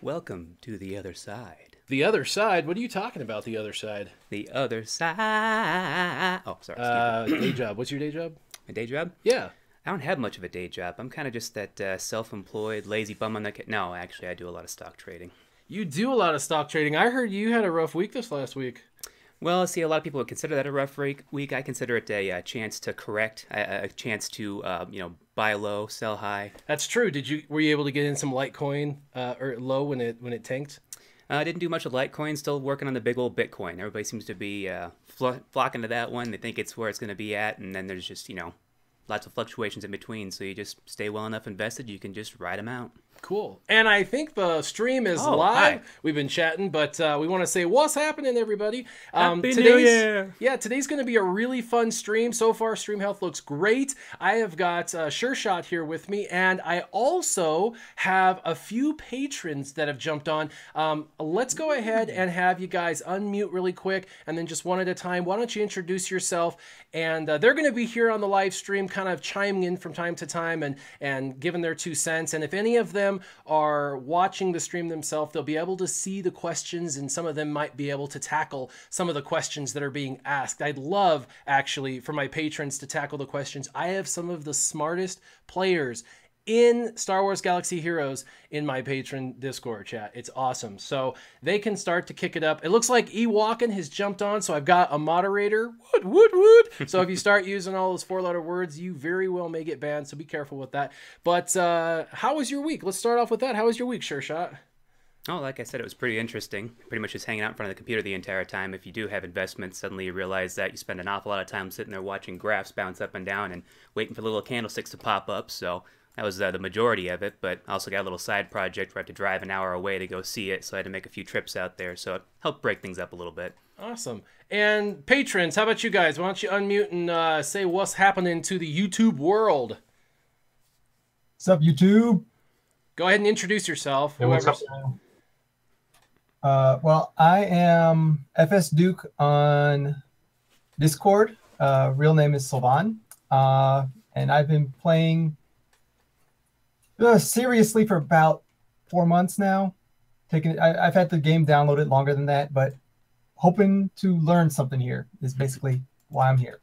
Welcome to the other side. The other side? What are you talking about, the other side? The other side. Oh, sorry. Day job. What's your day job? My day job? Yeah. I don't have much of a day job. I'm kind of just that self-employed, lazy bum on the... No, actually, I do a lot of stock trading. You do a lot of stock trading. I heard you had a rough week this last week. Well, see, a lot of people would consider that a rough week. I consider it a chance to correct, a chance to, buy low, sell high. That's true. Were you able to get in some Litecoin or low when it tanked? I didn't do much of Litecoin. Still working on the big old Bitcoin. Everybody seems to be flocking to that one. They think it's where it's going to be at, and then there's just lots of fluctuations in between. So you just stay well enough invested, you can just ride them out. Cool. And I think the stream is live. Hi. We've been chatting, but we want to say what's happening, everybody. Happy New Year! Yeah, today's going to be a really fun stream. So far, stream health looks great. I have got Sureshot here with me, and I also have a few patrons that have jumped on. Let's go ahead and have you guys unmute really quick, and then just one at a time. Why don't you introduce yourself? And they're going to be here on the live stream, kind of chiming in from time to time and giving their 2 cents. And if any of them are watching the stream themselves, they'll be able to see the questions, and some of them might be able to tackle some of the questions that are being asked. I'd love, actually, for my patrons to tackle the questions. I have some of the smartest players in Star Wars Galaxy Heroes in my patron Discord chat. It's awesome. So they can start to kick it up. It looks like Ewokin has jumped on, so I've got a moderator. Woot. So if you start using all those 4-letter words, you very well may get banned, so be careful with that. But how was your week? Let's start off with that. How was your week, Sureshot? Oh, like I said, it was pretty interesting. Pretty much just hanging out in front of the computer the entire time. If you do have investments, suddenly you realize that you spend an awful lot of time sitting there watching graphs bounce up and down and waiting for the little candlesticks to pop up. So that was the majority of it, but I also got a little side project where I had to drive an hour away to go see it, so I had to make a few trips out there, so it helped break things up a little bit. Awesome. And patrons, how about you guys? Why don't you unmute and say what's happening to the YouTube world? What's up, YouTube? Go ahead and introduce yourself. Hey, what's up, well, I am FS Duke on Discord. Real name is Sylvan. And I've been playing seriously for about 4 months now. I've had the game downloaded longer than that, but hoping to learn something here is basically why I'm here.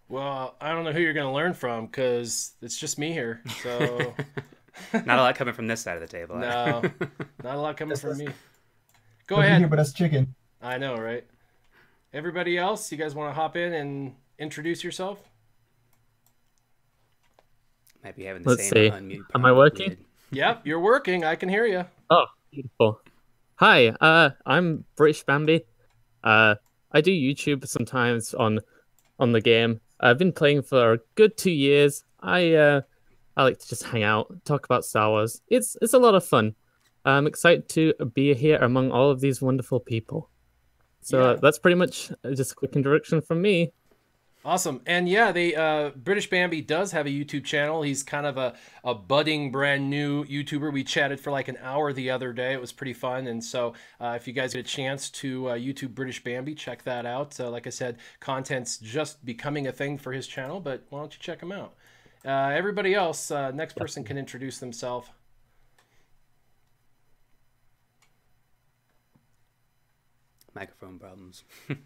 Well, I don't know who you're going to learn from, because it's just me here. So not a lot coming from this side of the table. No, not a lot coming from me. Go Nobody ahead. Here but us chicken. I know, right? Everybody else, you guys want to hop in and introduce yourself? Might be having the Let's same see. unmute Am I working? muted. Yep, you're working. I can hear you. Oh, beautiful. Hi, I'm British Bambi. I do YouTube sometimes on the game. I've been playing for a good 2 years. I like to just hang out, talk about Star Wars. It's a lot of fun. I'm excited to be here among all of these wonderful people. So Yeah. that's pretty much just a quick introduction from me. Awesome. And yeah, British Bambi does have a YouTube channel. He's kind of a budding brand new YouTuber. We chatted for like an hour the other day. It was pretty fun. And so if you guys get a chance to YouTube British Bambi, check that out. Like I said, content's just becoming a thing for his channel, but why don't you check him out? Everybody else, next person can introduce themselves. Microphone problems.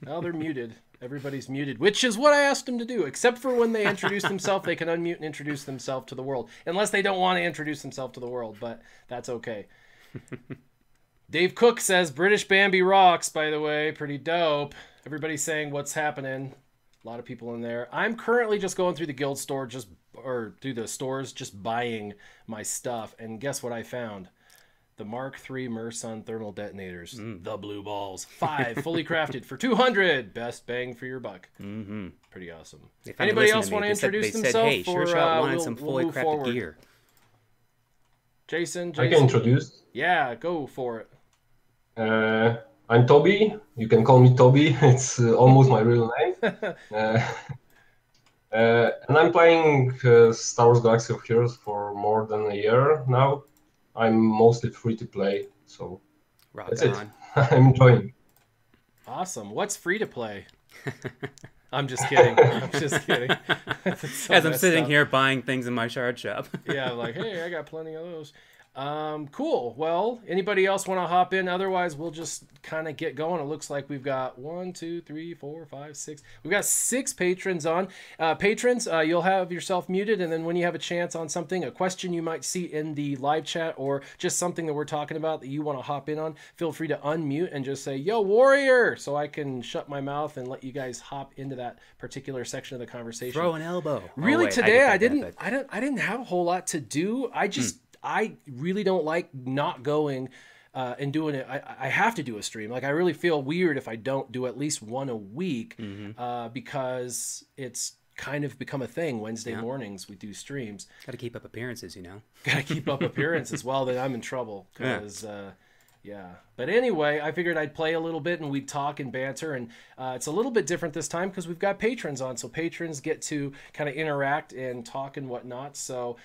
Oh, they're muted. Everybody's muted, which is what I asked them to do, except for when they introduce themselves, they can unmute and introduce themselves to the world, unless they don't want to introduce themselves to the world, but that's okay. Dave Cook says, British Bambi rocks, by the way. Pretty dope. Everybody's saying what's happening. A lot of people in there. I'm currently just going through the guild store, or through the stores, just buying my stuff, and guess what I found? The Mark III Mersun thermal detonators. The blue balls. 5, fully crafted for 200. Best bang for your buck. Mm-hmm. Pretty awesome. Anybody else want to introduce they themselves? said, hey, Sureshot wanted we'll, some we'll fully move crafted forward. gear. Jason? I can introduce. Yeah, go for it. I'm Toby. You can call me Toby. It's almost my real name. And I'm playing Star Wars Galaxy of Heroes for more than a year now. I'm mostly free to play, so Rock that's on. it. I'm enjoying. Awesome. What's free to play? I'm just kidding. I'm just kidding. So As I'm sitting up. here buying things in my shard shop. Yeah, like, hey, I got plenty of those. Cool. Well, anybody else want to hop in? Otherwise, we'll just kind of get going. It looks like we've got 1, 2, 3, 4, 5, 6. We've got 6 patrons on. Patrons, you'll have yourself muted, and then when you have a chance on something, a question you might see in the live chat, or just something that we're talking about that you want to hop in on, feel free to unmute and just say, "Yo, warrior," so I can shut my mouth and let you guys hop into that particular section of the conversation. Throw an elbow. Really, wait, today I get didn't. that, I didn't have a whole lot to do. I really don't like not going and doing it. I have to do a stream. Like, I really feel weird if I don't do at least one a week because it's kind of become a thing. Wednesday mornings we do streams. Got to keep up appearances, you know. Got to keep up appearances. Well, then I'm in trouble because yeah. But anyway, I figured I'd play a little bit and we'd talk and banter, and it's a little bit different this time because we've got patrons on, so patrons get to kind of interact and talk and whatnot. So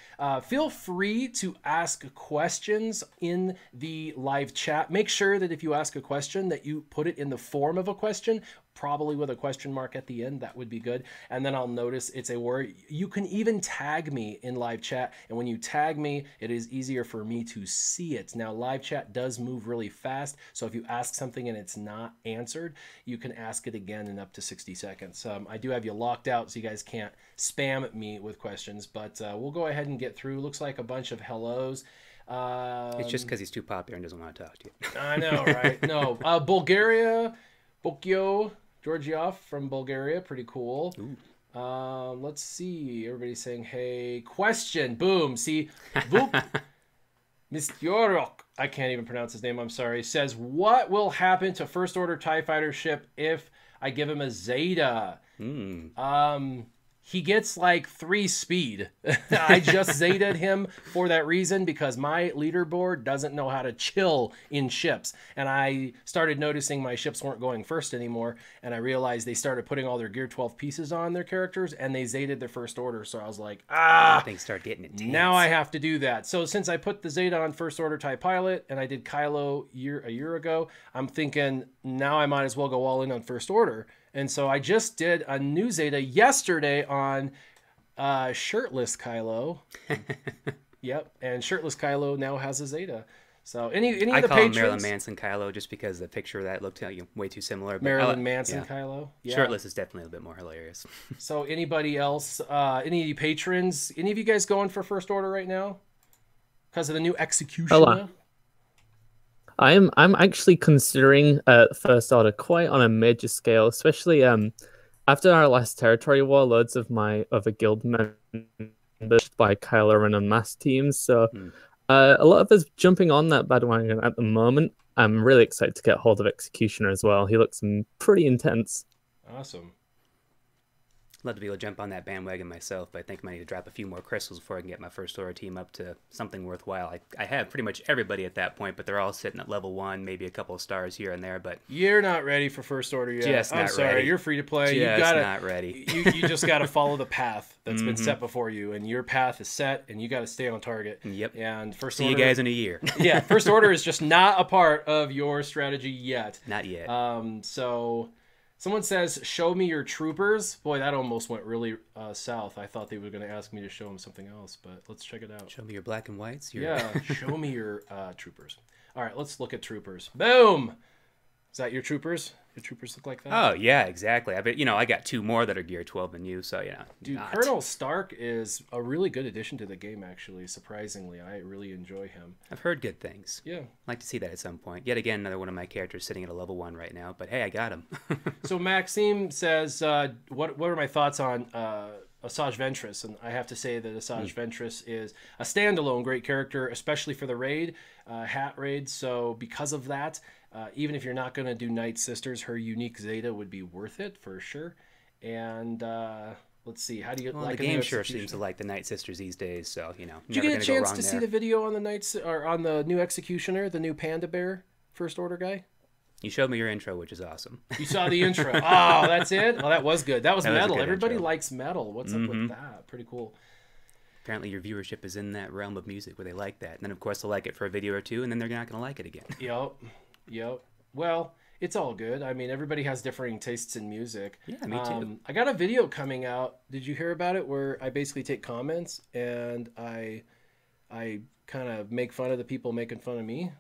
feel free to ask questions in the live chat. Make sure that if you ask a question that you put it in the form of a question, probably with a question mark at the end. That would be good. And then I'll notice it's a word. You can even tag me in live chat, and when you tag me, it is easier for me to see it. Now, live chat does move really fast, so if you ask something and it's not answered, you can ask it again in up to 60 seconds. I do have you locked out so you guys can't spam me with questions, but we'll go ahead and get through. Looks like a bunch of hellos. It's just because he's too popular and doesn't want to talk to you. I know, right? No. Bulgaria, Bokyo Georgiev from Bulgaria, pretty cool. Let's see. Everybody's saying, hey, question. Boom. See, Vuk Mistyorok, I can't even pronounce his name, I'm sorry, says, what will happen to First Order TIE Fighter ship if I give him a Zeta? He gets like 3 speed. I just Zeta'd him for that reason because my leaderboard doesn't know how to chill in ships. And I started noticing my ships weren't going first anymore. And I realized they started putting all their Gear 12 pieces on their characters and they Zeta'd their First Order. So I was like, things start getting intense. Now I have to do that. So since I put the Zeta on First Order TIE Pilot and I did Kylo a year ago, I'm thinking now I might as well go all in on First Order. And so I just did a new Zeta yesterday on shirtless Kylo. Yep, and shirtless Kylo now has a Zeta. So any of the patrons... I call him Marilyn Manson Kylo just because the picture of that looked way too similar. But Marilyn Manson Kylo? Yeah. Shirtless is definitely a bit more hilarious. So anybody else, any of you patrons, any of you guys going for First Order right now? Because of the new executioner? I'm actually considering First Order quite on a major scale, especially after our last territory war. Loads of my other guild members by Kylo Ren Unmasked teams, so a lot of us jumping on that bandwagon at the moment. I'm really excited to get hold of Executioner as well. He looks pretty intense. Awesome. Love to be able to jump on that bandwagon myself, but I think I might need to drop a few more crystals before I can get my First Order team up to something worthwhile. I have pretty much everybody at that point, but they're all sitting at level 1, maybe a couple of stars here and there. But you're not ready for First Order yet. Just I'm not sorry, ready. You're free to play. Not ready. You just got to follow the path that's been set before you, and your path is set, and you got to stay on target. Yep. And First See Order, you guys in a year. Yeah, First Order is just not a part of your strategy yet. Not yet. So. Someone says, show me your troopers. Boy, that almost went really south. I thought they were going to ask me to show them something else, but let's check it out. Show me your black and whites. Yeah, show me your troopers. All right, let's look at troopers. Boom! Is that your troopers? Your troopers look like that? Oh, yeah, exactly. I got 2 more that are Gear 12 than you, so yeah. Dude, Colonel Stark is a really good addition to the game, actually, surprisingly. I really enjoy him. I've heard good things. Yeah. I'd like to see that at some point. Yet again, another one of my characters sitting at a level 1 right now, but hey, I got him. So Maxime says, what are my thoughts on Asajj Ventress? And I have to say that Asajj Ventress is a standalone great character, especially for the raid, hat raid. So because of that, even if you're not going to do Night Sisters, her unique Zeta would be worth it for sure. And let's see, how do you like the game sure seems to like the Night Sisters these days, so Did you get a chance to see the video on the new Executioner, the new Panda Bear First Order guy? You showed me your intro, which is awesome. You saw the intro. Oh, that's it? Well, that was good. That was metal. Everybody intro. Likes metal. What's up with that? Pretty cool. Apparently your viewership is in that realm of music where they like that. And then, of course, they'll like it for a video or 2, and then they're not going to like it again. Yep. Well, it's all good. I mean, everybody has differing tastes in music. Yeah, me too. I got a video coming out. Did you hear about it? Where I basically take comments and I kind of make fun of the people making fun of me.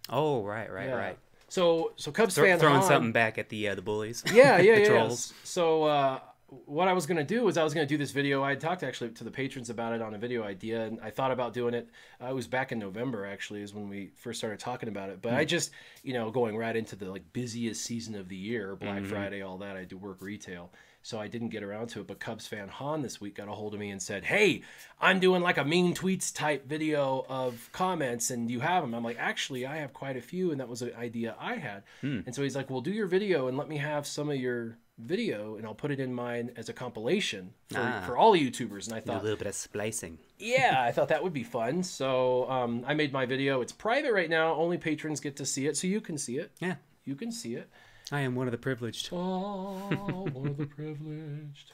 Oh, right. Yeah. So Cubs fan throwing Han, something back at the bullies. Yeah, The trolls. So what I was going to do was I was going to do this video. I had talked actually to the patrons about it on a video idea, and I thought about doing it. It was back in November, actually, is when we first started talking about it. But I just, going right into the busiest season of the year, Black Friday, all that. I do work retail. So I didn't get around to it. But Cubs fan Han this week got a hold of me and said, hey, I'm doing like a mean tweets type video of comments, and you have them. I'm like, actually, I have quite a few, and that was an idea I had. And so he's like, well, do your video and let me have some of your video, and I'll put it in mine as a compilation for all YouTubers. And I thought, a little bit of splicing. Yeah, I thought that would be fun. So I made my video. It's private right now. Only patrons get to see it, so you can see it. Yeah. You can see it. I am one of the privileged. Oh, one of the privileged.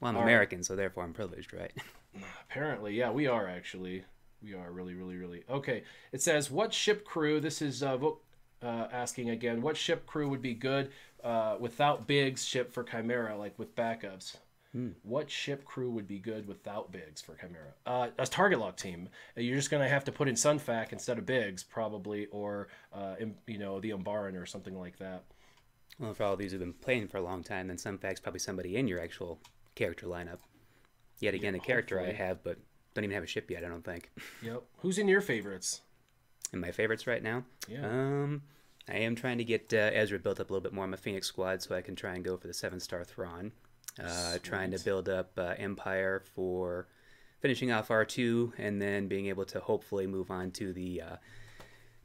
Well, I'm American, so therefore I'm privileged, right? Apparently, yeah, we are actually. We are really, really, really. Okay, it says, what ship crew, this is asking again, what ship crew would be good without Biggs ship for Chimera, like with backups? What ship crew would be good without Biggs for Chimera? A target lock team. You're just going to have to put in Sunfac instead of Biggs, probably, or, the Umbaran or something like that. Well, for all of these who've been playing for a long time, then Sunfac's probably somebody in your actual character lineup. Yet again, a character hopefully. I have, but don't even have a ship yet, I don't think. Yep. Who's in your favorites? In my favorites right now? Yeah. I am trying to get Ezra built up a little bit more on my Phoenix squad so I can try and go for the 7-star Thrawn. Trying to build up Empire for finishing off R2 and then being able to hopefully move on to the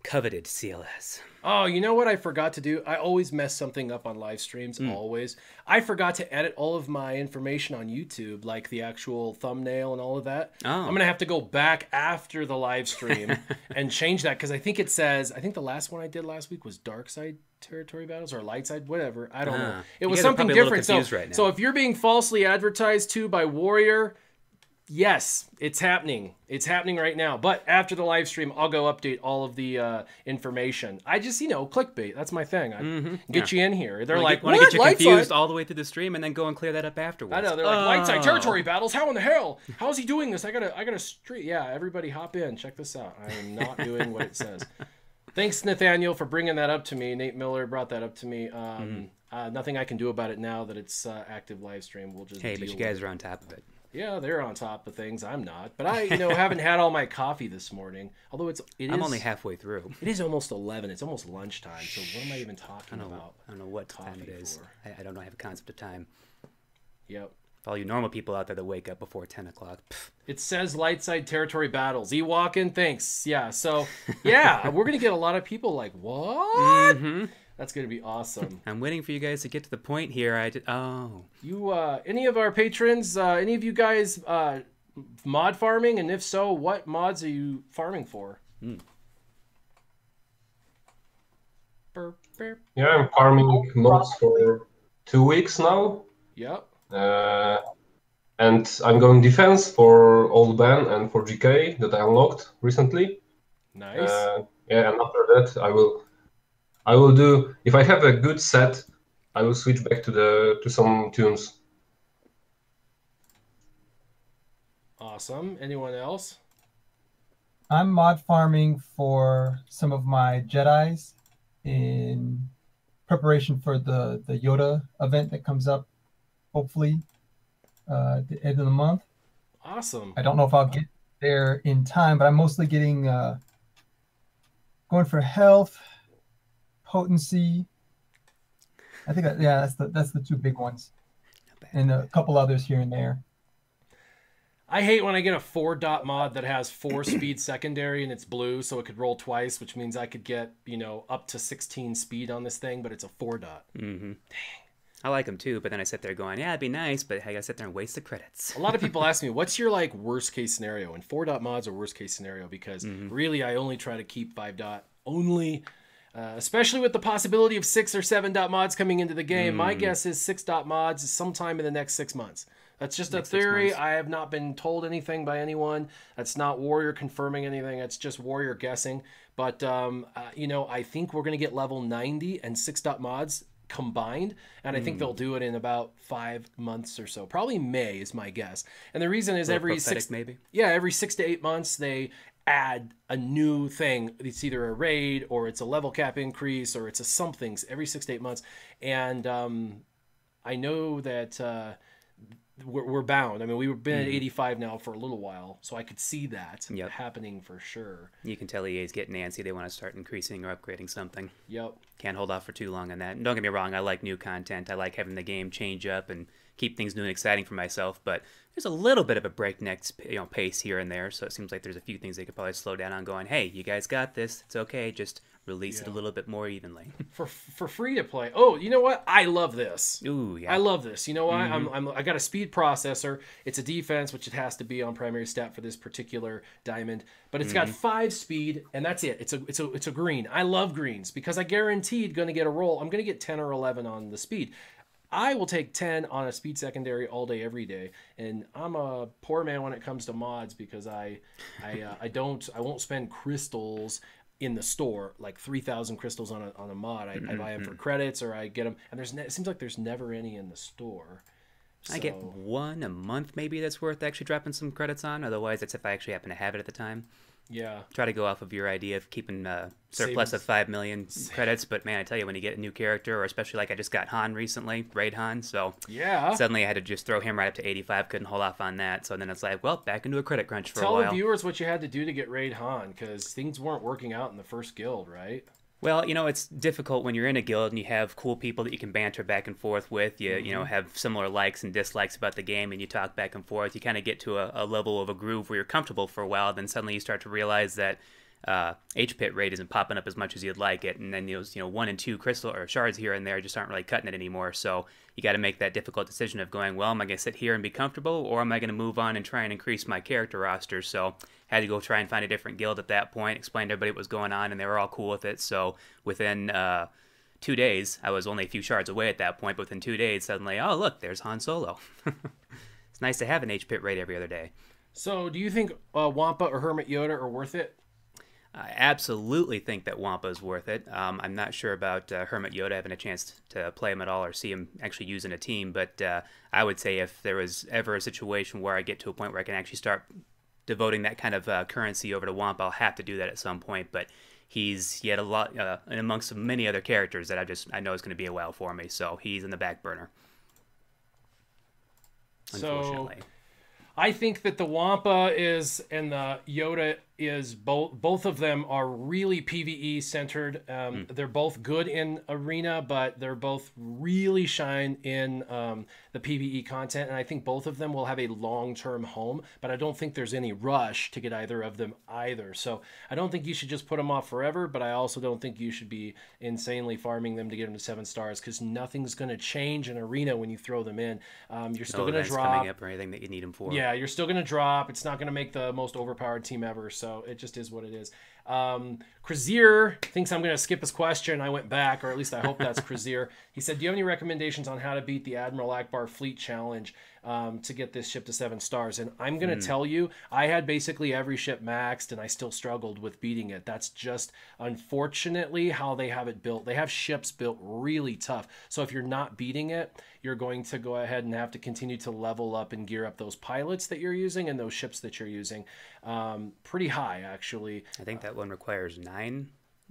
coveted CLS. Oh, you know what I forgot to do? I always mess something up on live streams, always. I forgot to edit all of my information on YouTube, like the actual thumbnail and all of that. Oh. I'm going to have to go back after the live stream and change that, because I think it says, I think the last one I did last week was Dark Side Territory Battles or Light Side, whatever. I don't know. It was something different. So if you're being falsely advertised to by Warrior, yes, it's happening. It's happening right now. But after the live stream, I'll go update all of the information. I just, clickbait. That's my thing. I get you in here. They're like, want to get you confused all the way through the stream and then go and clear that up afterwards. I know. They're like, Light Side Territory Battles. How in the hell? How is he doing this? I gotta street. Yeah, everybody hop in. Check this out. I am not doing what it says. Thanks, Nathaniel, for bringing that up to me. Nate Miller brought that up to me. Nothing I can do about it now that it's active live stream. We'll just but you guys are on top of it. Yeah, they're on top of things. I'm not. But I, haven't had all my coffee this morning. Although I'm only halfway through. It is almost 11. It's almost lunchtime. So what am I even talking about? I don't know what time it is. I don't know. I have a concept of time. Yep. For all you normal people out there that wake up before 10 o'clock. It says Light Side Territory Battles. Ewalkin, thanks. Yeah, so, yeah, we're going to get a lot of people like, what? That's going to be awesome. I'm waiting for you guys to get to the point here. You, any of our patrons, any of you guys mod farming? And if so, what mods are you farming for? Yeah, I'm farming mods for 2 weeks now. Yep. And I'm going defense for Old Ben and for GK that I unlocked recently. Nice. Yeah, and after that I will do, if I have a good set, I will switch back to some tunes. Awesome. Anyone else? I'm mod farming for some of my Jedis in preparation for the Yoda event that comes up, hopefully, at the end of the month. Awesome. I don't know if I'll get there in time, but I'm mostly getting going for health, potency. I think that's the two big ones, and a couple others here and there. I hate when I get a 4-dot mod that has 4 speed secondary and it's blue, so it could roll twice, which means I could get, up to 16 speed on this thing, but it's a 4-dot. Dang. I like them too, but then I sit there going, yeah, it'd be nice, but I gotta sit there and waste the credits. A lot of people ask me, what's your worst case scenario? And 4-dot mods are worst case scenario because really I only try to keep 5-dot only, especially with the possibility of 6 or 7-dot mods coming into the game. My guess is 6-dot mods is sometime in the next 6 months. That's just a theory. I have not been told anything by anyone. That's not Warrior confirming anything. That's just Warrior guessing. But, I think we're going to get level 90 and 6-dot mods combined, and I think they'll do it in about 5 months or so. Probably May is my guess. And the reason is every 6 maybe. Yeah, every 6 to 8 months they add a new thing. It's either a raid or it's a level cap increase or it's a somethings every 6 to 8 months. And I know that we're bound. I mean, we've been at 85 now for a little while, so I could see that happening for sure. You can tell EA's getting antsy. They want to start increasing or upgrading something. Yep. Can't hold off for too long on that. And don't get me wrong, I like new content. I like having the game change up and keep things new and exciting for myself, but there's a little bit of a breakneck pace here and there, so it seems like there's a few things they could probably slow down on going, hey, you guys got this. It's okay. Just release it a little bit more evenly. For free to play. Oh, you know what? I love this. Ooh, yeah. I love this. You know why? I got a speed processor. It's a defense, which it has to be on primary stat for this particular diamond. But it's got 5 speed, and that's it. It's a green. I love greens because I guaranteed going to get a roll. I'm going to get 10 or 11 on the speed. I will take 10 on a speed secondary all day, every day. And I'm a poor man when it comes to mods because I won't spend crystals in the store, like 3,000 crystals on a mod. I buy them for credits or I get them. And it seems like there's never any in the store. So, I get 1 a month maybe that's worth actually dropping some credits on. Otherwise, that's if I actually happen to have it at the time. Yeah. Try to go off of your idea of keeping surplus of 5 million credits, but man, I tell you, when you get a new character, or especially like I just got Han recently, Raid Han, so yeah, suddenly I had to just throw him right up to 85, couldn't hold off on that, so then it's like, well, back into a credit crunch for a while. Tell the viewers what you had to do to get Raid Han, because things weren't working out in the first guild, right? Well, it's difficult when you're in a guild and you have cool people that you can banter back and forth with. You have similar likes and dislikes about the game, and you talk back and forth. You kind of get to a level of a groove where you're comfortable for a while. Then suddenly you start to realize that H-Pit rate isn't popping up as much as you'd like it, and then those 1 and 2 crystal or shards here and there just aren't really cutting it anymore. So you got to make that difficult decision of going, well, am I going to sit here and be comfortable, or am I going to move on and try and increase my character roster? So had to go try and find a different guild at that point, explain to everybody what was going on, and they were all cool with it. So within 2 days, I was only a few shards away at that point, but within 2 days, suddenly, oh, look, there's Han Solo. It's nice to have an H-Pit rate every other day. So do you think Wampa or Hermit Yoda are worth it? I absolutely think that Wampa is worth it. I'm not sure about Hermit Yoda having a chance to play him at all or see him actually using a team, but I would say if there was ever a situation where I get to a point where I can actually start devoting that kind of currency over to Wampa, I'll have to do that at some point, but he's yet a lot, and amongst many other characters that I know is going to be a while for me, so he's in the back burner. Unfortunately. So I think that the Wampa is and the Yoda is both of them are really PvE centered. They're both good in arena, but they're both really shine in the PvE content, and I think both of them will have a long-term home, but I don't think there's any rush to get either of them either. So I don't think you should just put them off forever, but I also don't think you should be insanely farming them to get them to 7 stars, because nothing's going to change in arena when you throw them in. You're still going to drop coming up or anything that you need them for. Yeah, you're still going to drop. It's not going to make the most overpowered team ever, so it just is what it is. Krazier thinks I'm going to skip his question. I went back, or at least I hope that's Krazier. He said, do you have any recommendations on how to beat the Admiral Akbar Fleet Challenge to get this ship to 7 stars? And I'm going to tell you, I had basically every ship maxed, and I still struggled with beating it. That's just, unfortunately, how they have it built. They have ships built really tough. So if you're not beating it, you're going to go ahead and have to continue to level up and gear up those pilots that you're using and those ships that you're using. Pretty high, actually. I think that one requires 9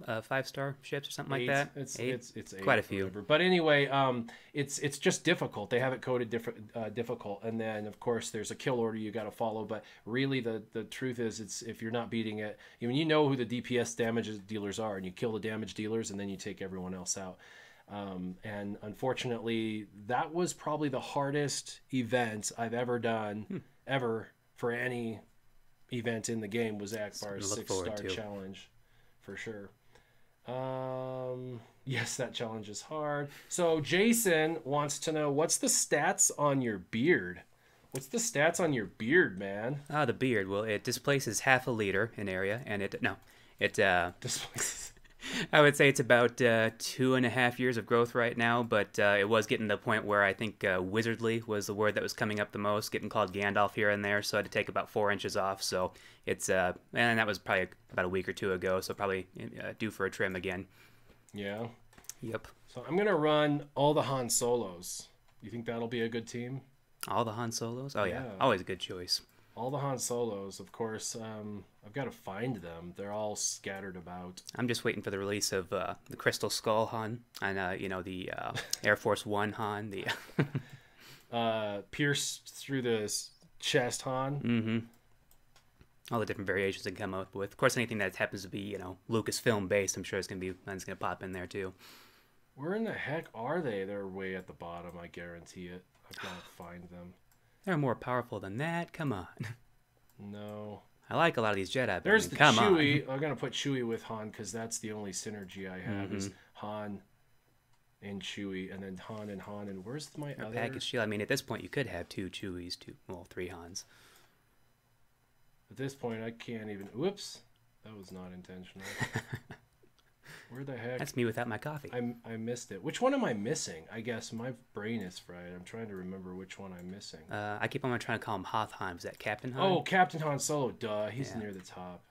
5-star ships or something 8. like that. It's 8, quite a few. Whatever. But anyway, it's just difficult. They have it coded difficult, and then of course there's a kill order you got to follow. But really, the truth is, it's if you're not beating it, you know who the DPS damage dealers are, and you kill the damage dealers, and then you take everyone else out. And unfortunately, that was probably the hardest event I've ever done, ever, for any event in the game, was Akbar's 6-star challenge, for sure. Yes, that challenge is hard. So Jason wants to know, what's the stats on your beard? What's the stats on your beard, man? The beard. Well, it displaces half a liter in area, and it Displaces. I would say it's about 2.5 years of growth right now, but it was getting to the point where I think wizardly was the word that was coming up the most, getting called Gandalf here and there, so I had to take about 4 inches off. So it's, and that was probably about a week or 2 ago, so probably due for a trim again. Yeah. Yep. So I'm going to run all the Han Solos. You think that'll be a good team? All the Han Solos? Oh, yeah. Always a good choice. All the Han Solos, of course. I've got to find them. They're all scattered about. I'm just waiting for the release of the Crystal Skull Han and you know, the Air Force One Han. The pierce through the chest Han. Mm-hmm. All the different variations they can come up with. Of course, anything that happens to be, you know, Lucasfilm based, I'm sure it's gonna pop in there too. Where in the heck are they? They're way at the bottom. I guarantee it. I've got to find them. They're more powerful than that. Come on. No. I like a lot of these Jedi. But There's I mean, the come Chewie. on. I'm gonna put Chewie with Han because that's the only synergy I have is Han and Chewie, and then Han and where's my other package deal? I mean, at this point, you could have 2 Chewies, 3 Hans. At this point, I can't even. Whoops, that was not intentional. Where the heck? That's me without my coffee. I missed it. Which one am I missing? I guess my brain is fried. I'm trying to remember which one I'm missing. I keep on trying to call him Hoth Han. Is that Captain Han? Oh, Captain Han Solo. Duh, he's near the top.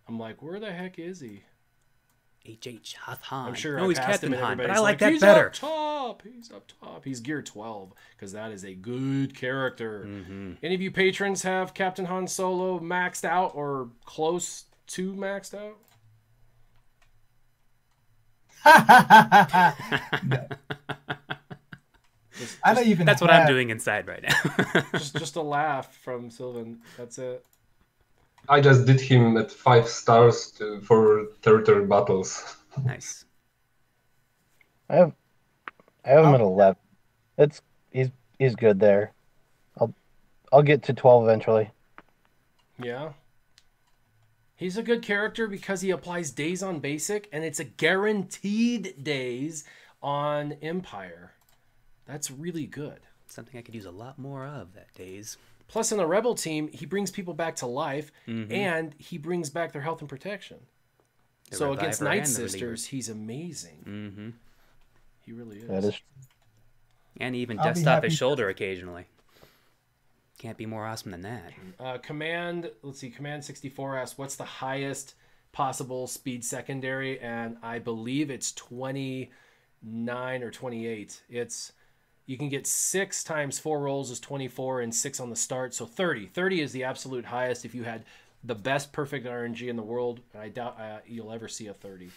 I'm like, where the heck is he? H.H. Hoth Han. I'm sure no, he's Captain Han, but I like that he's better. Up top. He's up top. He's gear 12 because that is a good character. Any of you patrons have Captain Han Solo maxed out or close to maxed out? No. I don't even. That's what I'm doing inside right now. just a laugh from Sylvan. That's it. I just did him at 5 stars for territory battles. Nice. I have him at 11. He's good there. I'll get to 12 eventually. Yeah. He's a good character because he applies days on basic, and it's a guaranteed days on Empire. That's really good. Something I could use a lot more of that days. Plus, in the Rebel team, he brings people back to life, and he brings back their health and protection. So against Night Sisters, he's amazing. He really is. That is. And he even dusts off his shoulder occasionally. Can't be more awesome than that. Command 64 asks, what's the highest possible speed secondary? And I believe it's 29 or 28. You can get 6 times 4 rolls is 24 and 6 on the start. So 30. 30 is the absolute highest if you had the best perfect RNG in the world. I doubt you'll ever see a 30.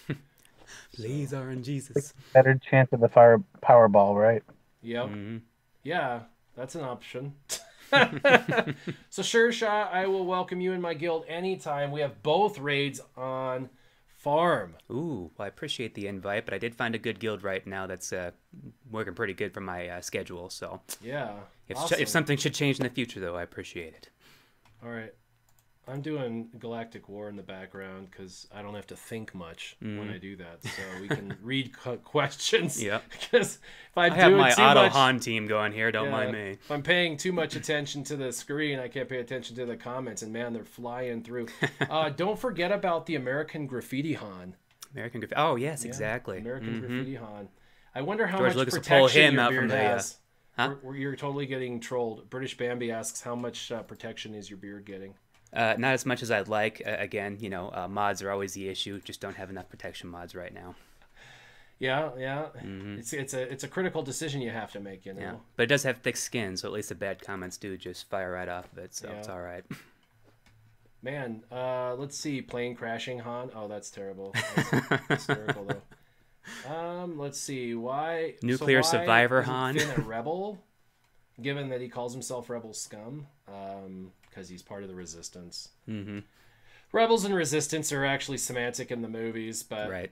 Please, RNGesus. Better chance of the Powerball, right? Yep. Yeah, that's an option. So Sureshot, I will welcome you in my guild anytime. We have both raids on farm. Ooh, well, I appreciate the invite, but I did find a good guild right now that's working pretty good for my schedule. So yeah, if something should change in the future, though, I appreciate it. All right, I'm doing Galactic War in the background because I don't have to think much when I do that, so we can read questions. Yeah, because if I have my auto Han team going here. Don't mind me. If I'm paying too much attention to the screen, I can't pay attention to the comments, and man, they're flying through. Don't forget about the American Graffiti Han. American Graffiti. Oh yes, exactly. American Graffiti Han. I wonder how George much Lucas protection will pull him your out beard from the, has. huh? You're totally getting trolled. British Bambi asks, how much protection is your beard getting? Not as much as I'd like. Again, you know, mods are always the issue. Just don't have enough protection mods right now. Yeah. It's a critical decision you have to make, you know. Yeah, but it does have thick skin, so at least the bad comments do just fire right off of it. So it's all right. Man, let's see. Plane crashing Han. Oh, that's terrible. That's hysterical though. Let's see. Why nuclear survivor isn't Han? Finn a rebel, given that he calls himself Rebel Scum. Because he's part of the Resistance. Rebels and Resistance are actually semantic in the movies, but right.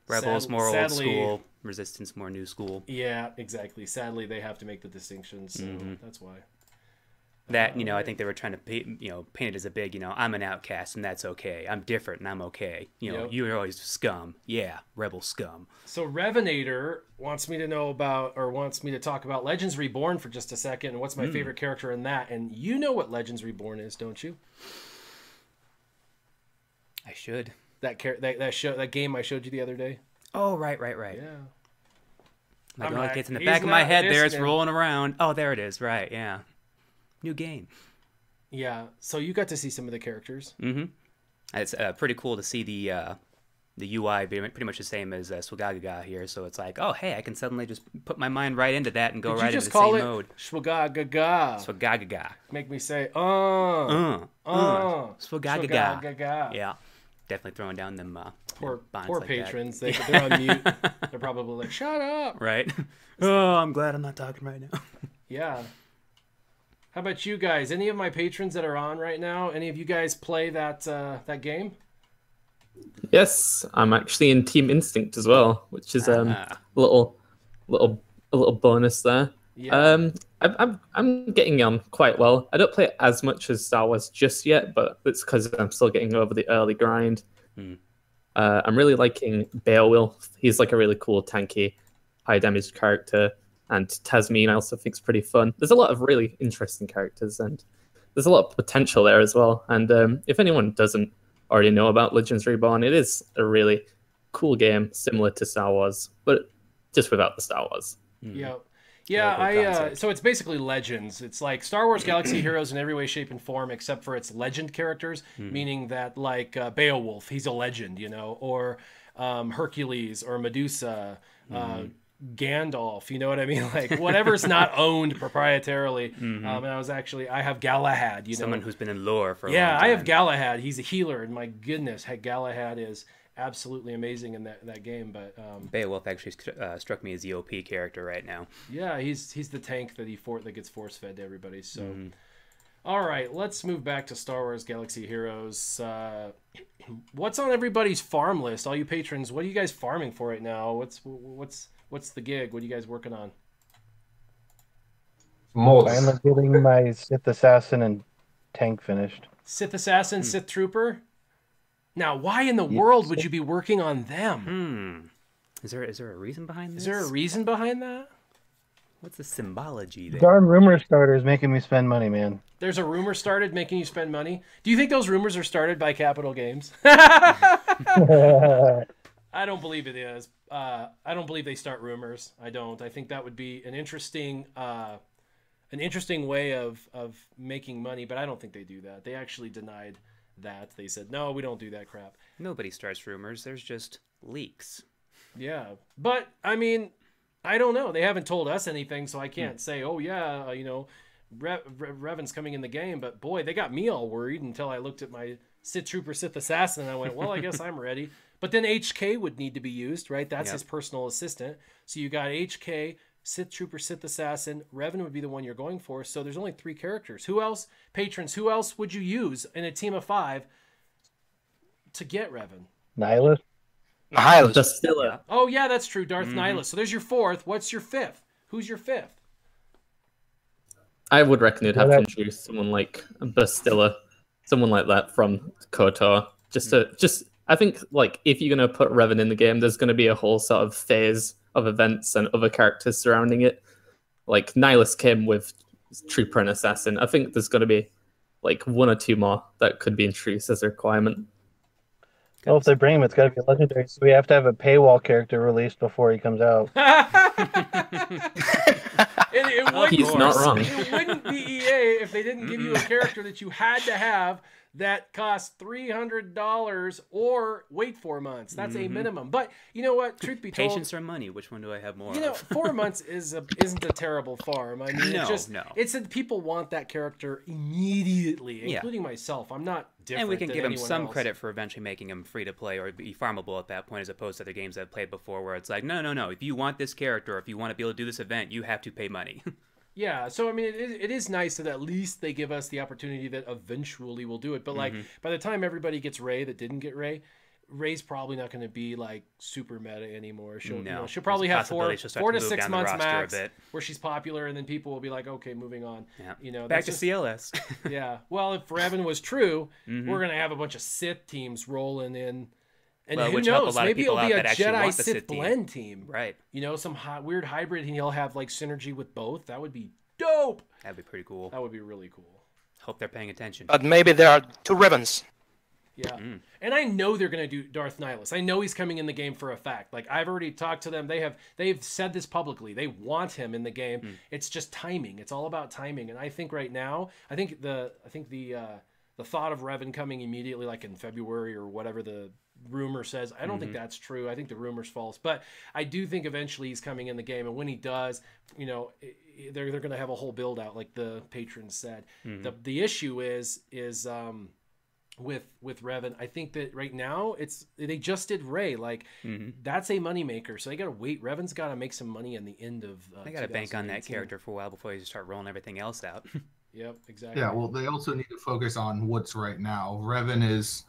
Rebels more old school, Resistance more new school. Yeah, exactly. Sadly, they have to make the distinction, so that's why. That, you know, I think they were trying to paint it as a big, I'm an outcast and that's okay. I'm different and I'm okay. You're always scum. Yeah, rebel scum. So Revenator wants me to talk about Legends Reborn for just a second and what's my favorite character in that. And you know what Legends Reborn is, don't you? I should. That game I showed you the other day. Oh, right. Yeah. It's in the back of my head there. It's rolling around. Oh, there it is. Right, yeah. New game. Yeah, so you got to see some of the characters. It's pretty cool to see the the UI pretty much the same as Swagagaga here, so it's like, oh hey, I can suddenly just put my mind right into that and go right into the same mode. Swagagaga? Swagagaga. Make me say, Swagagaga. Yeah, definitely throwing down them poor like patrons. They're on mute. They're probably like, shut up. Right. Oh, I'm glad I'm not talking right now. Yeah. How about you guys? Any of my patrons that are on right now? Any of you guys play that game? Yes, I'm actually in Team Instinct as well, which is a little bonus there. Yeah. I'm getting on quite well. I don't play it as much as Star Wars just yet, but it's because I'm still getting over the early grind. I'm really liking Beowulf. He's like a really cool, tanky, high damage character. And Tasmin I also think is pretty fun. There's a lot of really interesting characters, and there's a lot of potential there as well. And if anyone doesn't already know about Legends Reborn, it is a really cool game, similar to Star Wars, but just without the Star Wars. Yeah. Yeah, so it's basically Legends. It's like Star Wars Galaxy Heroes in every way, shape, and form, except for its legend characters, meaning that like Beowulf, he's a legend, you know, or Hercules or Medusa, Gandalf, you know what I mean? Like whatever's not owned proprietarily. And I have Galahad, you know. Someone who's been in lore for a long Yeah, time. I have Galahad. He's a healer, and my goodness, Galahad is absolutely amazing in that game. But Beowulf actually struck me as the OP character right now. yeah, he's the tank that gets force fed to everybody. So, all right, let's move back to Star Wars Galaxy Heroes. What's on everybody's farm list? All you patrons, what are you guys farming for right now? What's the gig? What are you guys working on? Mods. I'm getting my Sith Assassin and tank finished. Sith Assassin, Sith Trooper? Now, why in the world would you be working on them? Is there a reason behind this? Is there a reason behind that? What's the symbology there? Darn rumor starter is making me spend money, man. There's a rumor started making you spend money. Do you think those rumors are started by Capital Games? I don't believe it is. I don't believe they start rumors. I don't. I think that would be an interesting way of making money, but I don't think they do that. They actually denied that. They said, no, we don't do that crap. Nobody starts rumors. There's just leaks. Yeah. But, I mean, I don't know. They haven't told us anything, so I can't say, oh, yeah, you know, Revan's coming in the game. But, boy, they got me all worried until I looked at my Sith Trooper, Sith Assassin, and I went, well, I guess I'm ready. But then HK would need to be used, right? That's his personal assistant. So you got HK, Sith Trooper, Sith Assassin. Revan would be the one you're going for. So there's only 3 characters. Who else? Patrons, who else would you use in a team of 5 to get Revan? Nihilus? Bastilla. Oh, yeah, that's true. Darth Nihilus. So there's your 4th. What's your 5th? Who's your 5th? I would reckon it'd have to introduce someone like Bastilla, someone like that from KOTOR. I think, like, if you're going to put Revan in the game, there's going to be a whole sort of phase of events and other characters surrounding it. Like, Nihilus came with Trooper and Assassin. I think there's going to be, like, 1 or 2 more that could be introduced as a requirement. Well, if they bring him, it's got to be legendary. So we have to have a paywall character released before he comes out. He's not wrong. It wouldn't be EA if they didn't give you a character that you had to have that costs $300 or wait 4 months. That's a minimum. But you know what? Truth be told, Patience or money? Which one do I have more? You know, of? 4 months isn't a terrible farm. I mean, it's that people want that character immediately, including myself. I'm not different. And we can than give him anyone some else. credit for eventually making him free to play or be farmable at that point, as opposed to other games I've played before, where it's like, no. If you want this character, or if you want to be able to do this event, you have to pay money. Yeah, so I mean, it is nice that at least they give us the opportunity that eventually we'll do it. But like, by the time everybody gets Rey that didn't get Rey's probably not going to be like super meta anymore. She'll probably have 4 to 6 months max where she's popular, and then people will be like, okay, moving on. Yeah. You know, back to CLS. Yeah. Well, if Revan was true, we're going to have a bunch of Sith teams rolling in. And who knows? Maybe it'll be a Jedi Sith blend team. Right. You know, some weird hybrid, and he'll have like synergy with both. That would be dope. That'd be pretty cool. That would be really cool. Hope they're paying attention. But maybe there are 2 Revans. Yeah. And I know they're going to do Darth Nihilus. I know he's coming in the game for a fact. Like, I've already talked to them. They've said this publicly. They want him in the game. It's just timing. It's all about timing. And I think right now, the thought of Revan coming immediately, like in February or whatever the rumor says. I don't think that's true. I think the rumor's false. But I do think eventually he's coming in the game. And when he does, you know, they're going to have a whole build out like the patrons said. The issue is with Revan, I think that right now they just did Ray. Like that's a moneymaker. So they got to wait. Revan's got to make some money in the end of they got to bank on that character for a while before you start rolling everything else out. Yep, exactly. Yeah, well, they also need to focus on what's right now. Revan is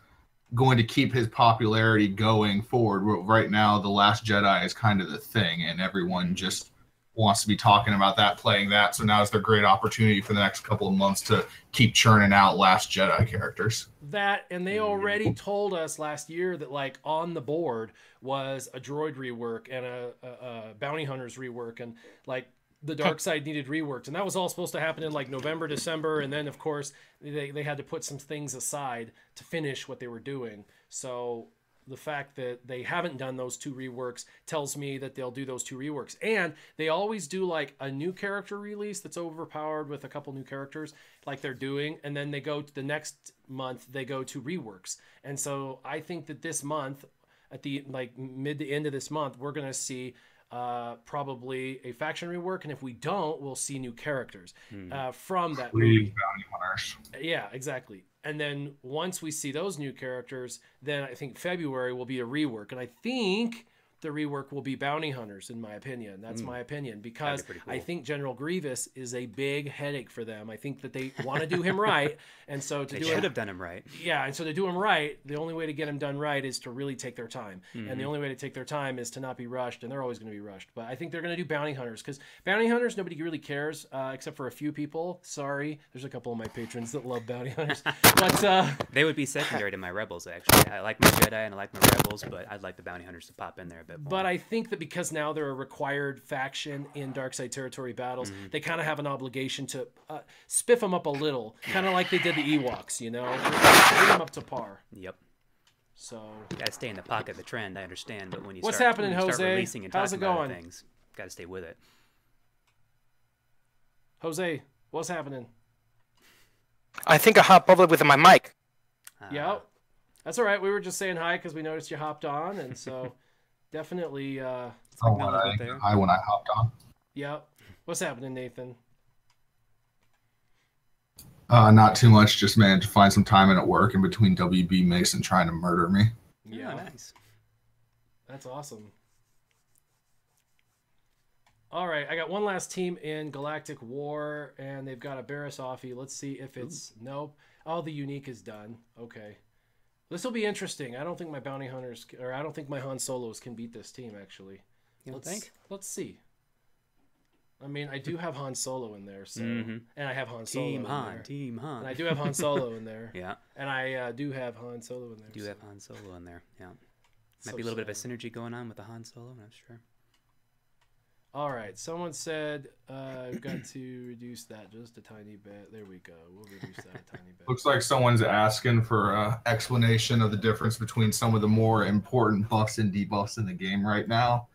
going to keep his popularity going forward. Right now, The Last Jedi is kind of the thing, and everyone just wants to be talking about that, playing that. So now is their great opportunity for the next couple of months to keep churning out Last Jedi characters. That, and they already told us last year that like on the board was a droid rework and a bounty hunters rework, and like the dark side needed reworked, and that was all supposed to happen in like November, December, and then of course they had to put some things aside to finish what they were doing. So the fact that they haven't done those 2 reworks tells me that they'll do those 2 reworks. And they always do like a new character release that's overpowered with a couple new characters like they're doing, and then they go to the next month they go to reworks. And so I think that this month, at the like mid to end of this month, we're going to see probably a faction rework, and if we don't, we'll see new characters from that movie. Bounty hunters. Yeah, exactly. And then once we see those new characters, then I think February will be a rework, and I think the rework will be bounty hunters, in my opinion. That's my opinion, because cool. I think General Grievous is a big headache for them. I think that they want to do him right, and so they should have done him right. Yeah, and so to do him right, the only way to get him done right is to really take their time, and the only way to take their time is to not be rushed, and they're always going to be rushed. But I think they're going to do bounty hunters, because bounty hunters, nobody really cares, except for a few people. Sorry, there's a couple of my patrons that love bounty hunters, but they would be secondary to my rebels. Actually, I like my Jedi and I like my rebels, but I'd like the bounty hunters to pop in there a bit more. But I think that because now they're a required faction in Darkside territory battles, they kind of have an obligation to spiff them up a little, kind of like they did the Ewoks, you know, bring them up to par. Yep. So you gotta stay in the pocket of the trend. I understand, but when you what's start, happening, when you start Jose? releasing and How's talking it going? about things, gotta stay with it. Jose, what's happening? I think I have problem with my mic. Yeah, that's all right. We were just saying hi because we noticed you hopped on, and so definitely. I when I hopped on. Yeah. What's happening, Nathan? Not too much. Just managed to find some time in at work in between WB Mason trying to murder me. Yeah, nice. That's awesome. All right, I got one last team in Galactic War, and they've got a Barisofi. Let's see if it's nope. Oh, the unique is done. Okay, this will be interesting. I don't think my bounty hunters, or I don't think my Han Solos can beat this team. Actually, you don't think? Let's see. I mean, I do have Han Solo in there, so and I have Han Solo Team in Han, there. Team Han. And I do have Han Solo in there. Yeah. And I do have Han Solo in there. You do have Han Solo in there. Yeah. Might be a little bit of a synergy going on with the Han Solo. I'm not sure. All right. Someone said we've got to reduce that just a tiny bit. There we go. We'll reduce that a tiny bit. Looks like someone's asking for an explanation of the difference between some of the more important buffs and debuffs in the game right now.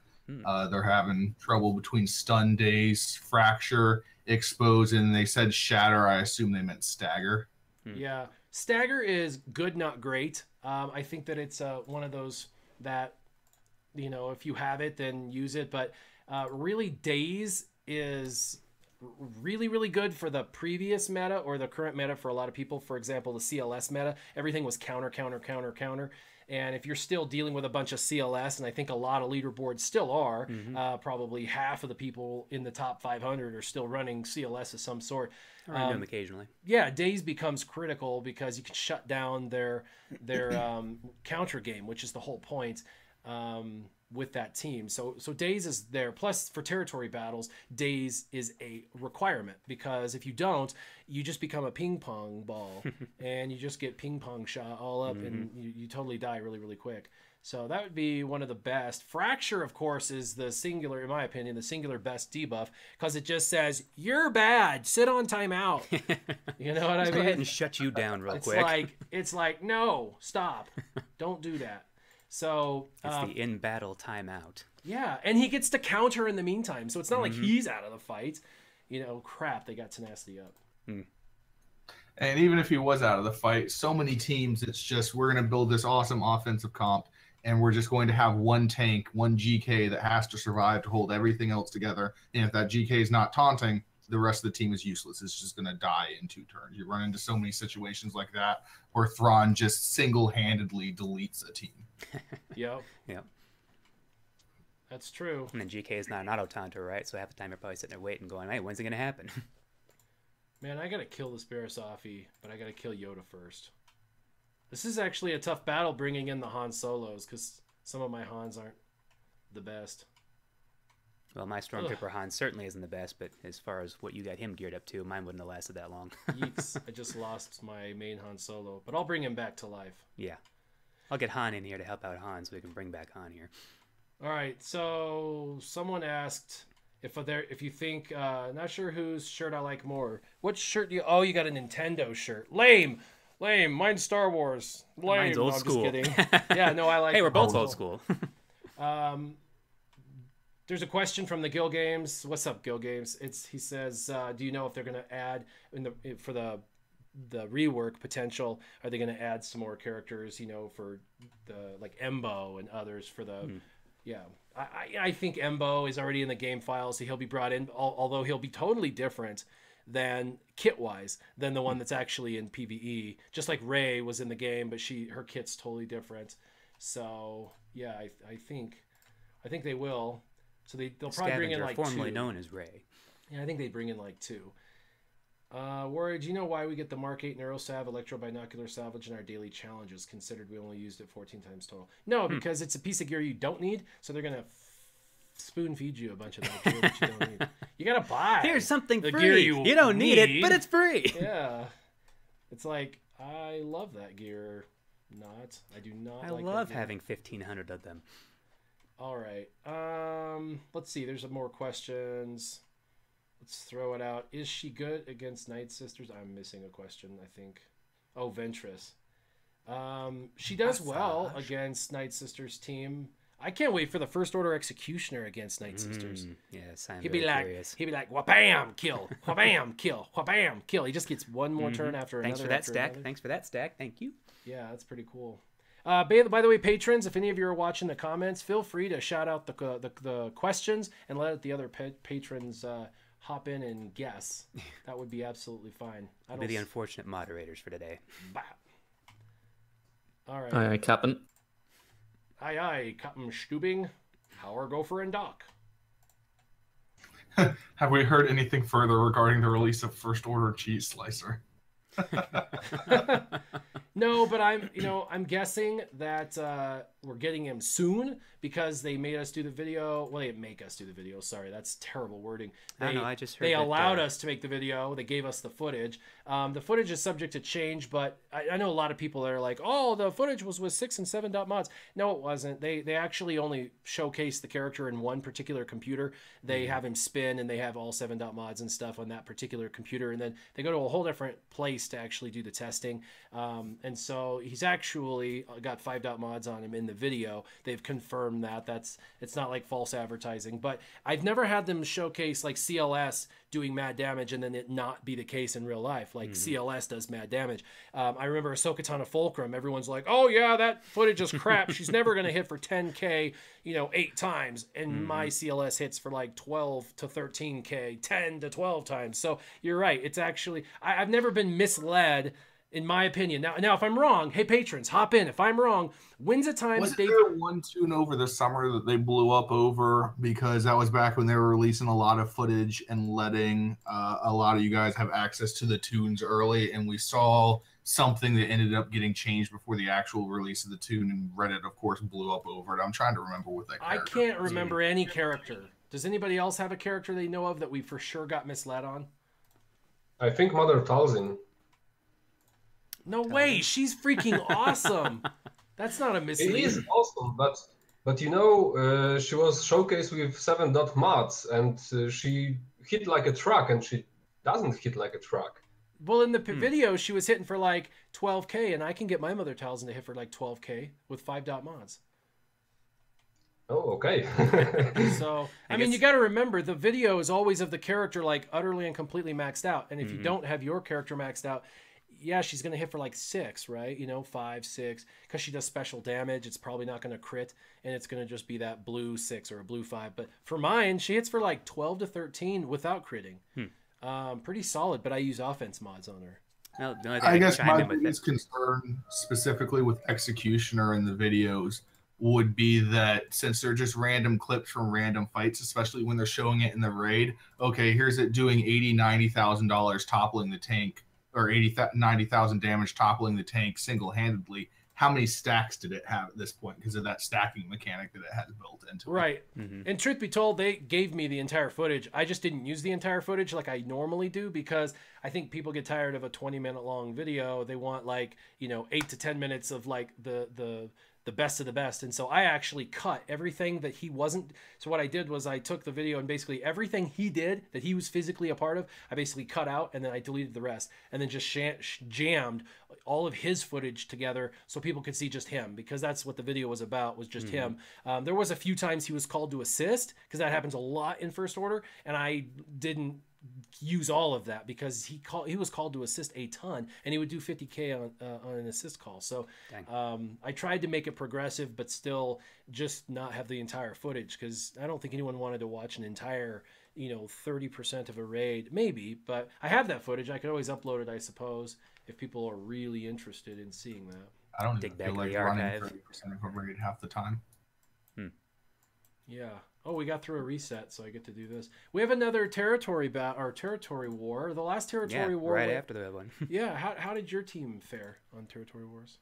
They're having trouble between stun days, fracture, expose, and they said shatter. I assume they meant stagger. Yeah. Stagger is good, not great. I think that it's one of those that, you know, if you have it, then use it. But really, days is really, really good for the previous meta or the current meta for a lot of people. For example, the CLS meta, everything was counter, counter, counter, counter. And if you're still dealing with a bunch of CLS, and I think a lot of leaderboards still are, probably half of the people in the top 500 are still running CLS of some sort. I run them occasionally. Yeah, days becomes critical because you can shut down their counter game, which is the whole point with that team. So days is there. Plus, for territory battles, days is a requirement because if you don't, you just become a ping pong ball and you just get ping pong shot all up and you totally die really, really quick. So that would be one of the best. Fracture, of course, is the singular, in my opinion, the singular best debuff because it just says, you're bad, sit on timeout. You know what I mean? Go ahead and shut you down real quick. It's like, no, stop. Don't do that. So it's the in-battle timeout. Yeah, and he gets to counter in the meantime. So it's not like he's out of the fight. You know, crap, they got tenacity up. And even if he was out of the fight, so many teams, it's just we're going to build this awesome offensive comp, and we're just going to have one tank, one GK that has to survive to hold everything else together. And if that GK is not taunting, the rest of the team is useless. It's just going to die in 2 turns. You run into so many situations like that where Thrawn just single-handedly deletes a team. Yep. Yep. That's true. And then GK is not an auto-taunter, right? So half the time you're probably sitting there waiting going, hey, when's it going to happen? Man, I gotta kill this Barasafi, but I gotta kill Yoda first. This is actually a tough battle bringing in the Han Solos, because some of my Hans aren't the best. Well, my Stormtrooper Han certainly isn't the best, but as far as what you got him geared up to, mine wouldn't have lasted that long. Yeeks, I just lost my main Han Solo, but I'll bring him back to life. Yeah. I'll get Han in here to help out Han so we can bring back Han here. All right, so someone asked... If you think, not sure whose shirt I like more. What shirt do you... Oh, you got a Nintendo shirt. Lame. Mine's Star Wars. Lame. Mine's old school. I'm just kidding. Yeah, no, I like... Hey, we're both old school. There's a question from the Gil Games. What's up, Gil Games? He says, do you know if they're going to add, for the rework potential, are they going to add some more characters, for the, like, Embo and others for the... Yeah, I think Embo is already in the game file, so he'll be brought in, although he'll be totally different than kit-wise than the one that's actually in PvE. Just like Rey was in the game, but her kit's totally different. So yeah, I think they will. So they'll probably bring in like formerly 2. known as Rey. Yeah, I think they bring in like 2. Warrior, do you know why we get the Mark 8 Neurosav electro binocular salvage in our daily challenges, considered we only used it 14 times total? No, because it's a piece of gear you don't need, so they're going to spoon feed you a bunch of that gear that you don't need. You got to buy. Here's something the free. Gear you don't need it, but it's free. Yeah. It's like, I love that gear. I do not I like love that gear. having 1,500 of them. All right. Let's see. There's some more questions. Let's throw it out. Is she good against Night Sisters? I'm missing a question, I think. Oh, Ventress. She does well against Night Sisters team. I can't wait for the First Order Executioner against Night Sisters. Yes, I'm He'd very be like, curious. wha-bam, kill, wha-bam, kill, wha-bam, kill. He just gets one more turn after Thanks another. Thanks for that stack. Thank you. Yeah, that's pretty cool. By the way, patrons, if any of you are watching the comments, feel free to shout out the questions and let the other patrons hop in and guess. That would be absolutely fine. We'll be the unfortunate moderators for today. Bah. All right. Aye, Captain. Aye, Captain Stubing. How are Gopher and Doc? Have we heard anything further regarding the release of First Order Cheese Slicer? No, but I'm guessing that we're getting him soon because they made us do the video. Well, they didn't make us do the video. Sorry, that's terrible wording. I just heard they that, allowed us to make the video. They gave us the footage. The footage is subject to change, but I know a lot of people that are like, "Oh, the footage was with 6 and 7 dot mods." No, it wasn't. They actually only showcased the character in one particular computer. They have him spin, and they have all 7 dot mods and stuff on that particular computer, and then they go to a whole different place to actually do the testing. And so he's actually got 5 dot mods on him in the video. They've confirmed that. It's not like false advertising, but I've never had them showcase like CLS doing mad damage and then it not be the case in real life. Like CLS does mad damage. I remember Ahsoka Tano Fulcrum. Everyone's like, "Oh yeah, that footage is crap. She's never going to hit for 10K, 8 times." And my CLS hits for like 12 to 13K, 10 to 12 times. So you're right. It's actually, I've never been misled, in my opinion. Now, if I'm wrong, hey patrons, hop in. If I'm wrong, when's a time Wasn't that there one tune over the summer that they blew up over because that was back when they were releasing a lot of footage and letting a lot of you guys have access to the tunes early, and we saw something that ended up getting changed before the actual release of the tune, and Reddit, of course, blew up over it. I'm trying to remember what that character I can't remember any character. Does anybody else have a character they know of that we for sure got misled on? I think Mother Talzin. No way, she's freaking awesome. That's not a It mislead. is awesome, but she was showcased with 7 dot mods, and she hit like a truck, and she doesn't hit like a truck. Well, in the video, she was hitting for like 12K, and I can get my Mother Talzin to hit for like 12K with 5 dot mods. Oh, okay. So, I mean, you got to remember, the video is always of the character like utterly and completely maxed out. And if you don't have your character maxed out, yeah, she's going to hit for like 6, right? 5, 6, because she does special damage. It's probably not going to crit, and it's going to just be that blue 6 or a blue 5. But for mine, she hits for like 12 to 13 without critting. Pretty solid, but I use offense mods on her. Well, the only thing I guess chime my in with biggest concern, specifically with Executioner in the videos, would be that since they're just random clips from random fights, especially when they're showing it in the raid, okay, here's it doing $80,000-$90,000 toppling the tank, or 90,000 damage toppling the tank single-handedly. How many stacks did it have at this point because of that stacking mechanic that it has built into it? Right. And truth be told, they gave me the entire footage. I just didn't use the entire footage like I normally do because I think people get tired of a 20-minute long video. They want 8 to 10 minutes of like the best of the best. And so I actually cut everything that he wasn't. So what I did was I took the video and basically everything he did that he was physically a part of, I basically cut out and then I deleted the rest and then just jammed all of his footage together so people could see just him, because that's what the video was about, was just him. There was a few times he was called to assist, because that happens a lot in First Order, and I didn't use all of that because he was called to assist a ton, and he would do 50k on an assist call. So I tried to make it progressive, but still just not have the entire footage, because I don't think anyone wanted to watch an entire 30% of a raid, maybe. But I have that footage. I could always upload it, I suppose, if people are really interested in seeing that. I don't Dig even back feel in like the running archive. 30% of a raid half the time. Yeah. Oh, we got through a reset, so I get to do this. We have another territory territory war. The last territory war. Right after the one. Yeah. How did your team fare on territory wars?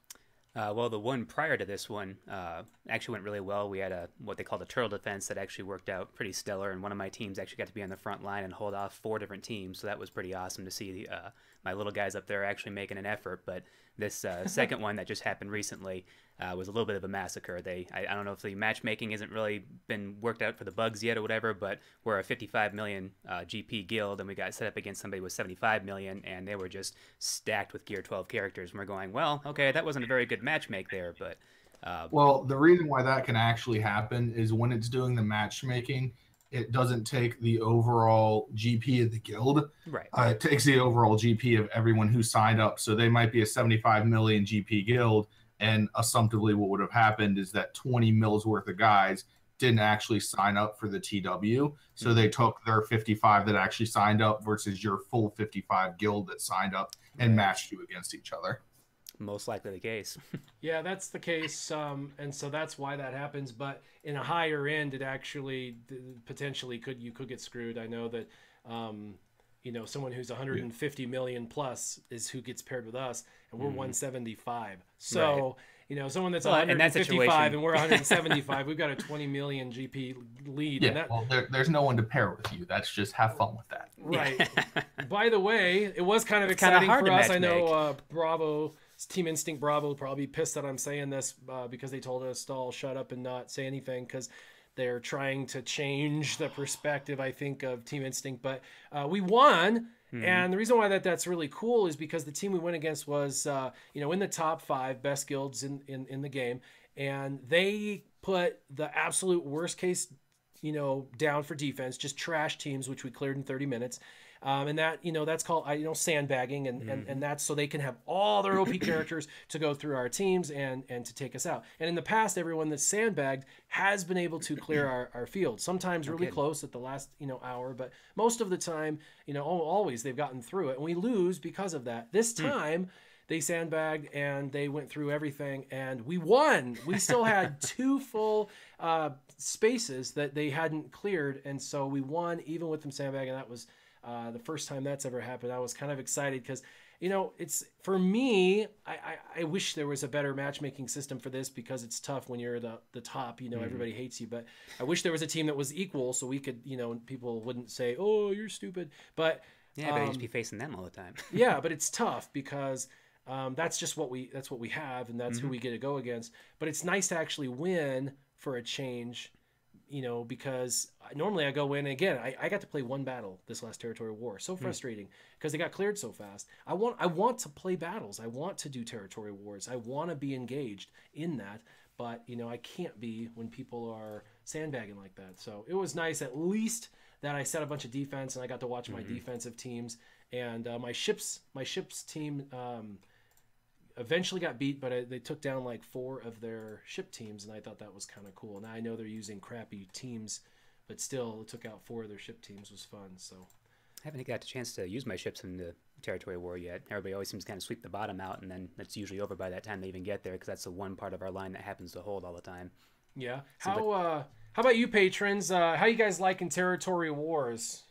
Well, the one prior to this one actually went really well. We had what they called a turtle defense that actually worked out pretty stellar, and one of my teams actually got to be on the front line and hold off 4 different teams, so that was pretty awesome to see my little guys up there actually making an effort. But this second one that just happened recently was a little bit of a massacre. I don't know if the matchmaking hasn't really been worked out for the bugs yet or whatever, but we're a 55 million GP guild, and we got set up against somebody with 75 million, and they were just stacked with Gear 12 characters. And we're going, well, okay, that wasn't a very good matchmake there, but... well, the reason why that can actually happen is when it's doing the matchmaking, it doesn't take the overall GP of the guild. Right. It takes the overall GP of everyone who signed up. So they might be a 75 million GP guild, and assumptively what would have happened is that 20 mils worth of guys didn't actually sign up for the TW. So they took their 55 that actually signed up versus your full 55 guild that signed up and matched you against each other. Most likely the case. Yeah, that's the case, and so that's why that happens. But in a higher end, it actually potentially you could get screwed. I know that someone who's 150 million plus is who gets paired with us, and we're 175. So someone that's 155 and we're 175, we've got a 20 million GP lead. Yeah, well, there's no one to pair with you. That's just have fun with that. Right. By the way, it was kind of exciting for us. I know Bravo. Team Instinct Bravo will probably be pissed that I'm saying this because they told us to all shut up and not say anything, because they're trying to change the perspective, I think, of Team Instinct. But we won, and the reason why that's really cool is because the team we went against was in the top 5 best guilds in the game, and they put the absolute worst case down for defense, just trash teams, which we cleared in 30 minutes. And that, that's called, sandbagging, and that's so they can have all their OP characters to go through our teams and to take us out. And in the past, everyone that's sandbagged has been able to clear our field, sometimes really close at the last, hour, but most of the time, always they've gotten through it, and we lose because of that. This time, they sandbagged and they went through everything, and we won. We still had 2 full spaces that they hadn't cleared, and so we won even with them sandbagging. That was the first time that's ever happened. I was kind of excited because, it's for me, I wish there was a better matchmaking system for this, because it's tough when you're the top, everybody hates you. But I wish there was a team that was equal, so we could, people wouldn't say, oh, you're stupid. But yeah, but you just be facing them all the time. Yeah, but it's tough because that's what we have, and that's who we get to go against. But it's nice to actually win for a change, because normally I go in, and again, I got to play 1 battle this last territory war. So frustrating because they got cleared so fast. I want to play battles. I want to do territory wars. I want to be engaged in that. but you know I can't be when people are sandbagging like that. So it was nice at least that I set a bunch of defense and I got to watch my defensive teams and my ships team eventually got beat, but they took down like 4 of their ship teams, and I thought that was kind of cool. Now I know they're using crappy teams, but still it took out 4 of their ship teams. Was fun. So I haven't got a chance to use my ships in the territory war yet. Everybody always seems to kind of sweep the bottom out, and then that's usually over by that time they even get there, because that's the one part of our line that happens to hold all the time. Yeah. How about you, patrons? How you guys liking territory wars?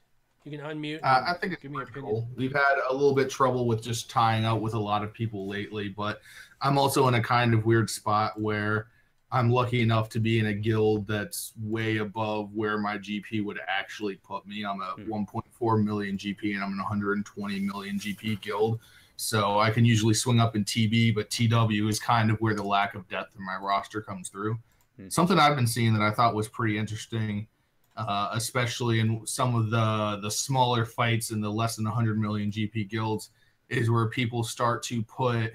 You can unmute. I think it's give me an pretty opinion. cool. We've had a little bit trouble with just tying up with a lot of people lately, but I'm also in a kind of weird spot where I'm lucky enough to be in a guild that's way above where my GP would actually put me. I'm a 1.4 million GP and I'm an 120 million GP guild. So I can usually swing up in TB, but TW is kind of where the lack of depth in my roster comes through. Something I've been seeing that I thought was pretty interesting, especially in some of the smaller fights in the less than 100 million GP guilds, is where people start to put,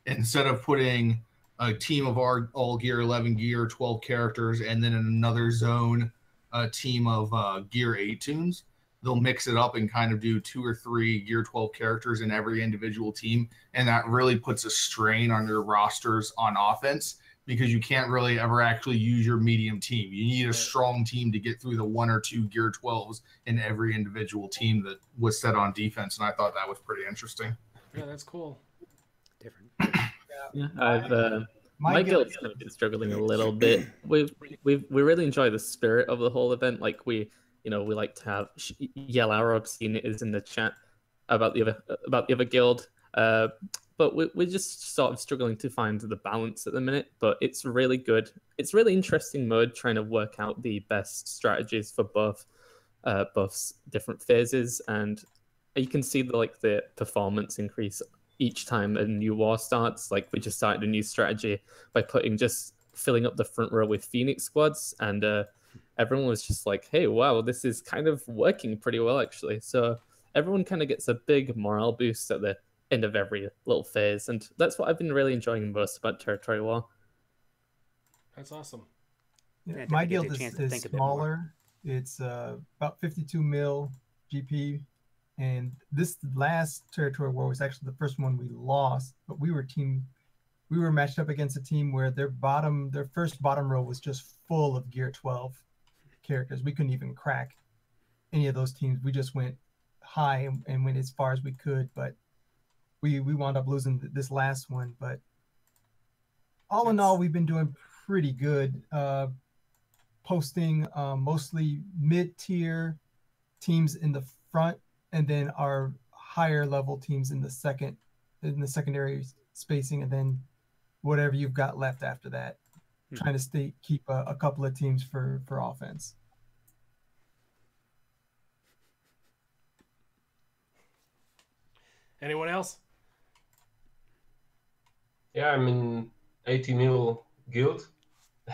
instead of putting a team of our all gear 11 gear 12 characters and then in another zone a team of gear 8 tunes, they'll mix it up and kind of do 2 or 3 gear 12 characters in every individual team, and that really puts a strain on your rosters on offense, because you can't really ever actually use your medium team. You need a strong team to get through the 1 or 2 gear 12s in every individual team that was set on defense, and I thought that was pretty interesting. Yeah, that's cool. Different. Yeah, my guild's kind of been struggling a little bit. We really enjoy the spirit of the whole event. Like we like to have yell our obscenities in the chat about the other guild. But we're just sort of struggling to find the balance at the minute. But it's really good. It's really interesting mode, trying to work out the best strategies for both buffs, different phases, and you can see the performance increase each time a new war starts. Like we just started a new strategy by filling up the front row with Phoenix squads, and everyone was just like, hey, wow, this is kind of working pretty well actually. So everyone kind of gets a big morale boost at the end of every little phase, and that's what I've been really enjoying most about territory war. That's awesome. Yeah, my guild is smaller. It's about 52 mil GP. And this last territory war was actually the first one we lost, but we were matched up against a team where their first bottom row was just full of gear 12 characters. We couldn't even crack any of those teams. We just went high and went as far as we could, but we wound up losing this last one. But all in all, we've been doing pretty good, posting mostly mid-tier teams in the front, and then our higher level teams in the secondary spacing, and then whatever you've got left after that. Trying to keep a couple of teams for offense. Anyone else? Yeah, I'm in 80 mil guild,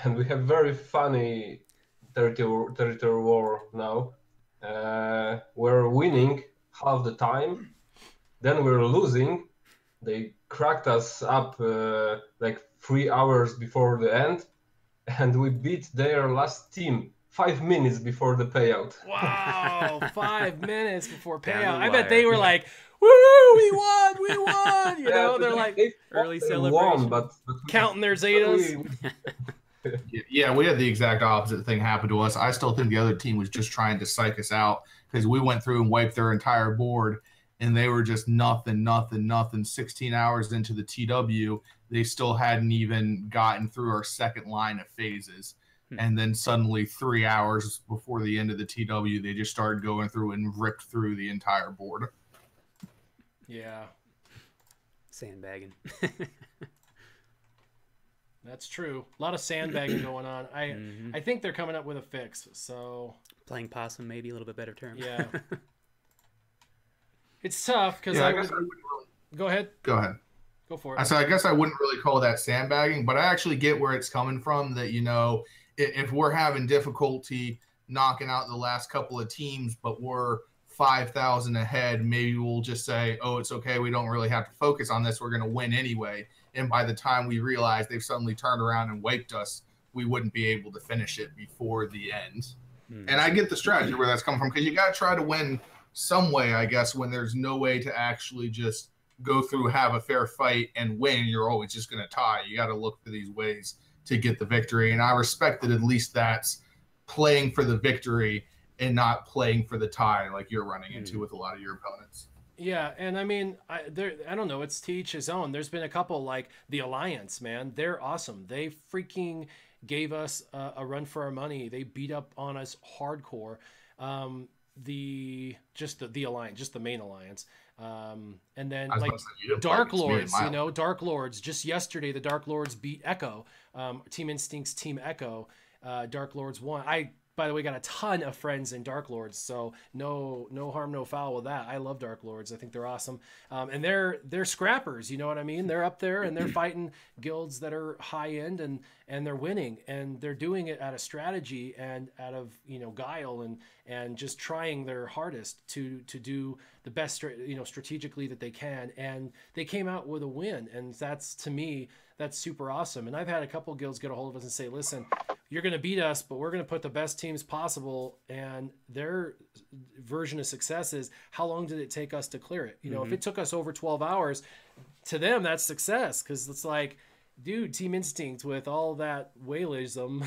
and we have very funny territory war now. We're winning half the time, then we're losing. They cracked us up like 3 hours before the end, and we beat their last team 5 minutes before the payout. Wow, 5 minutes before payout. Down the I bet wire. they were like, woo, we won, we won. You know, they're like early they celebration. won, but counting their Zetas. Yeah, we had the exact opposite thing happen to us. I still think the other team was just trying to psych us out, because we went through and wiped their entire board, and they were just nothing. 16 hours into the TW, they still hadn't even gotten through our second line of phases. And then suddenly 3 hours before the end of the TW, they just started going through and ripped through the entire board. Yeah, Sandbagging. that's true. A lot of sandbagging going on. I think they're coming up with a fix. So Playing possum, maybe a little bit better term. yeah, it's tough because go ahead. Go ahead. Go for it. So I guess I wouldn't really call that sandbagging, but I actually get where it's coming from, that, if we're having difficulty knocking out the last couple of teams, but we're 5,000 ahead, maybe we'll just say, oh, it's okay, we don't really have to focus on this, we're going to win anyway. and by the time we realized they've suddenly turned around and wiped us, we wouldn't be able to finish it before the end. And I get the strategy where that's coming from, because you got to try to win some way, I guess, when there's no way to actually just go through, have a fair fight, and win. You're always just going to tie. You got to look for these ways to get the victory. And I respect that at least that's playing for the victory and not playing for the tie like you're running into with a lot of your opponents. Yeah, and I mean, I don't know, it's to each his own. There's been a couple, like the Alliance, man. They're awesome. They freaking gave us a run for our money. They beat up on us hardcore. The Alliance, just the main Alliance. And then like Dark Lords, you know, Dark Lords. Just yesterday, the Dark Lords beat Echo. Team Instinct's Team Echo. Dark Lords won. I, by the way, got a ton of friends in Dark Lords, so no harm, no foul with that. I love Dark Lords. I think they're awesome. And they're scrappers, you know what I mean? They're up there and they're fighting guilds that are high end, and they're winning, and they're doing it out of strategy and out of, you know, guile and just trying their hardest to do the best, you know, strategically that they can. And they came out with a win, and that's, to me, that's super awesome. And I've had a couple guilds get a hold of us and say, listen, you're going to beat us, but we're going to put the best teams possible. And their version of success is, how long did it take us to clear it? You know, if it took us over 12 hours, to them, that's success. Because it's like, dude, Team Instinct with all that whaleism,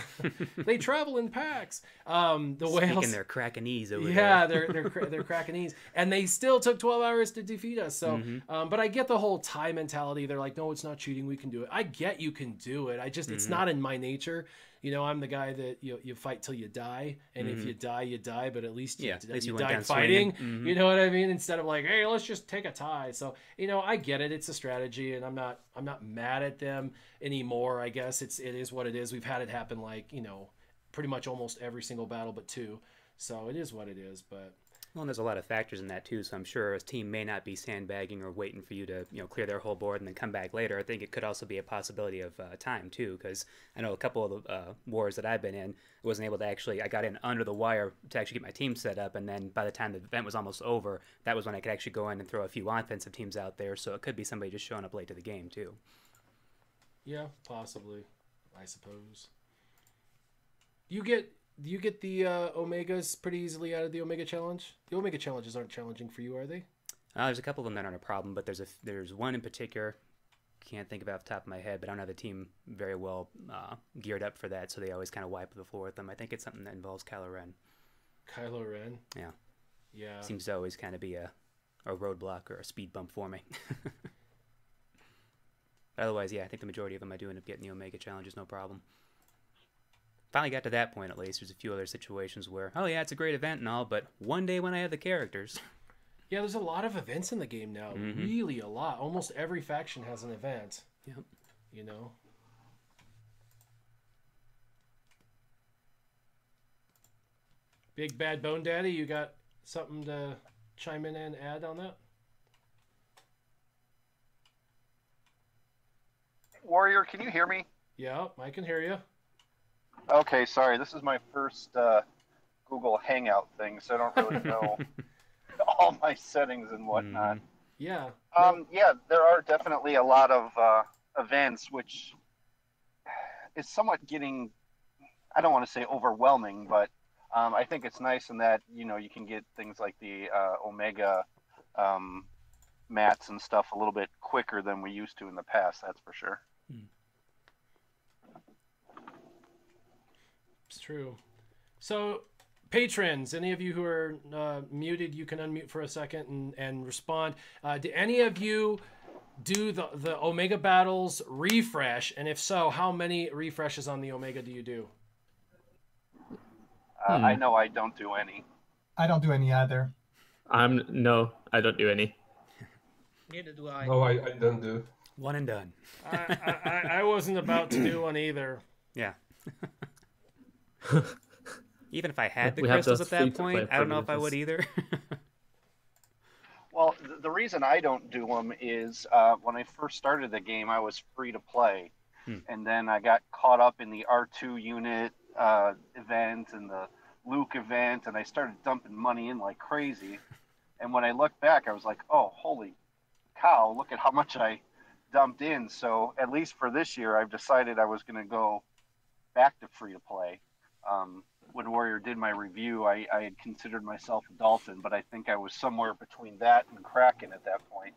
they travel in packs. The whales, speaking their Krakenese over there. Yeah, they're Krakenese, and they still took 12 hours to defeat us. So, but I get the whole tie mentality. They're like, no, it's not cheating. We can do it. I get you can do it. I just, it's not in my nature. You know, I'm the guy that you fight till you die, and if you die, you die. But at least you died fighting. You know what I mean? Instead of like, hey, let's just take a tie. So, you know, I get it. It's a strategy, and I'm not mad at them anymore. I guess it is what it is. We've had it happen, like, you know, pretty much almost every single battle but two. So it is what it is. But well, and there's a lot of factors in that too, so I'm sure a team may not be sandbagging or waiting for you to, you know, clear their whole board and then come back later. I think it could also be a possibility of time too, because I know a couple of the wars that I've been in, I wasn't able to actually, I got in under the wire to actually get my team set up, and then by the time the event was almost over, that was when I could actually go in and throw a few offensive teams out there, so it could be somebody just showing up late to the game too. Yeah, possibly, I suppose. You get the Omegas pretty easily out of the Omega Challenge? The Omega Challenges aren't challenging for you, are they? There's a couple of them that aren't a problem, but there's one in particular, can't think of it off the top of my head, but I don't have the team very well geared up for that, so they always kind of wipe the floor with them. I think it's something that involves Kylo Ren. Kylo Ren? Yeah. Yeah. Seems to always kind of be a roadblock or a speed bump for me. Otherwise, yeah, I think the majority of them I do end up getting the Omega Challenges, no problem. Finally got to that point, at least. There's a few other situations where, oh yeah, it's a great event and all, but one day when I have the characters. Yeah, there's a lot of events in the game now. Really a lot. Almost every faction has an event. Yep. You know? Big Bad Bone Daddy, you got something to chime in and add on that? Warrior, can you hear me? Yeah, I can hear you. Okay, sorry. This is my first Google Hangout thing, so I don't really know all my settings and whatnot. Yeah. Yeah, there are definitely a lot of events, which is somewhat getting, I don't want to say overwhelming, but I think it's nice in that, you know, you can get things like the Omega mats and stuff a little bit quicker than we used to in the past, that's for sure. It's true. So, patrons, any of you who are muted, you can unmute for a second and respond. Do any of you do the Omega battles refresh? And if so, how many refreshes on the Omega do you do? I know I don't do any. I don't do any either. No, I don't do any. Neither do I. No, I don't do. One and done. I wasn't about to do one either. Yeah. Even if I had the We have crystals those at free that to point, play I don't know if I would privileges. either. Well, the reason I don't do them is when I first started the game, I was free to play. And then I got caught up in the R2 unit event and the Luke event, and I started dumping money in like crazy. And when I looked back, I was like, oh, holy cow, look at how much I dumped in. So at least for this year, I've decided I was going to go back to free to play. When Warrior did my review, I had considered myself a dolphin, but I think I was somewhere between that and Kraken at that point.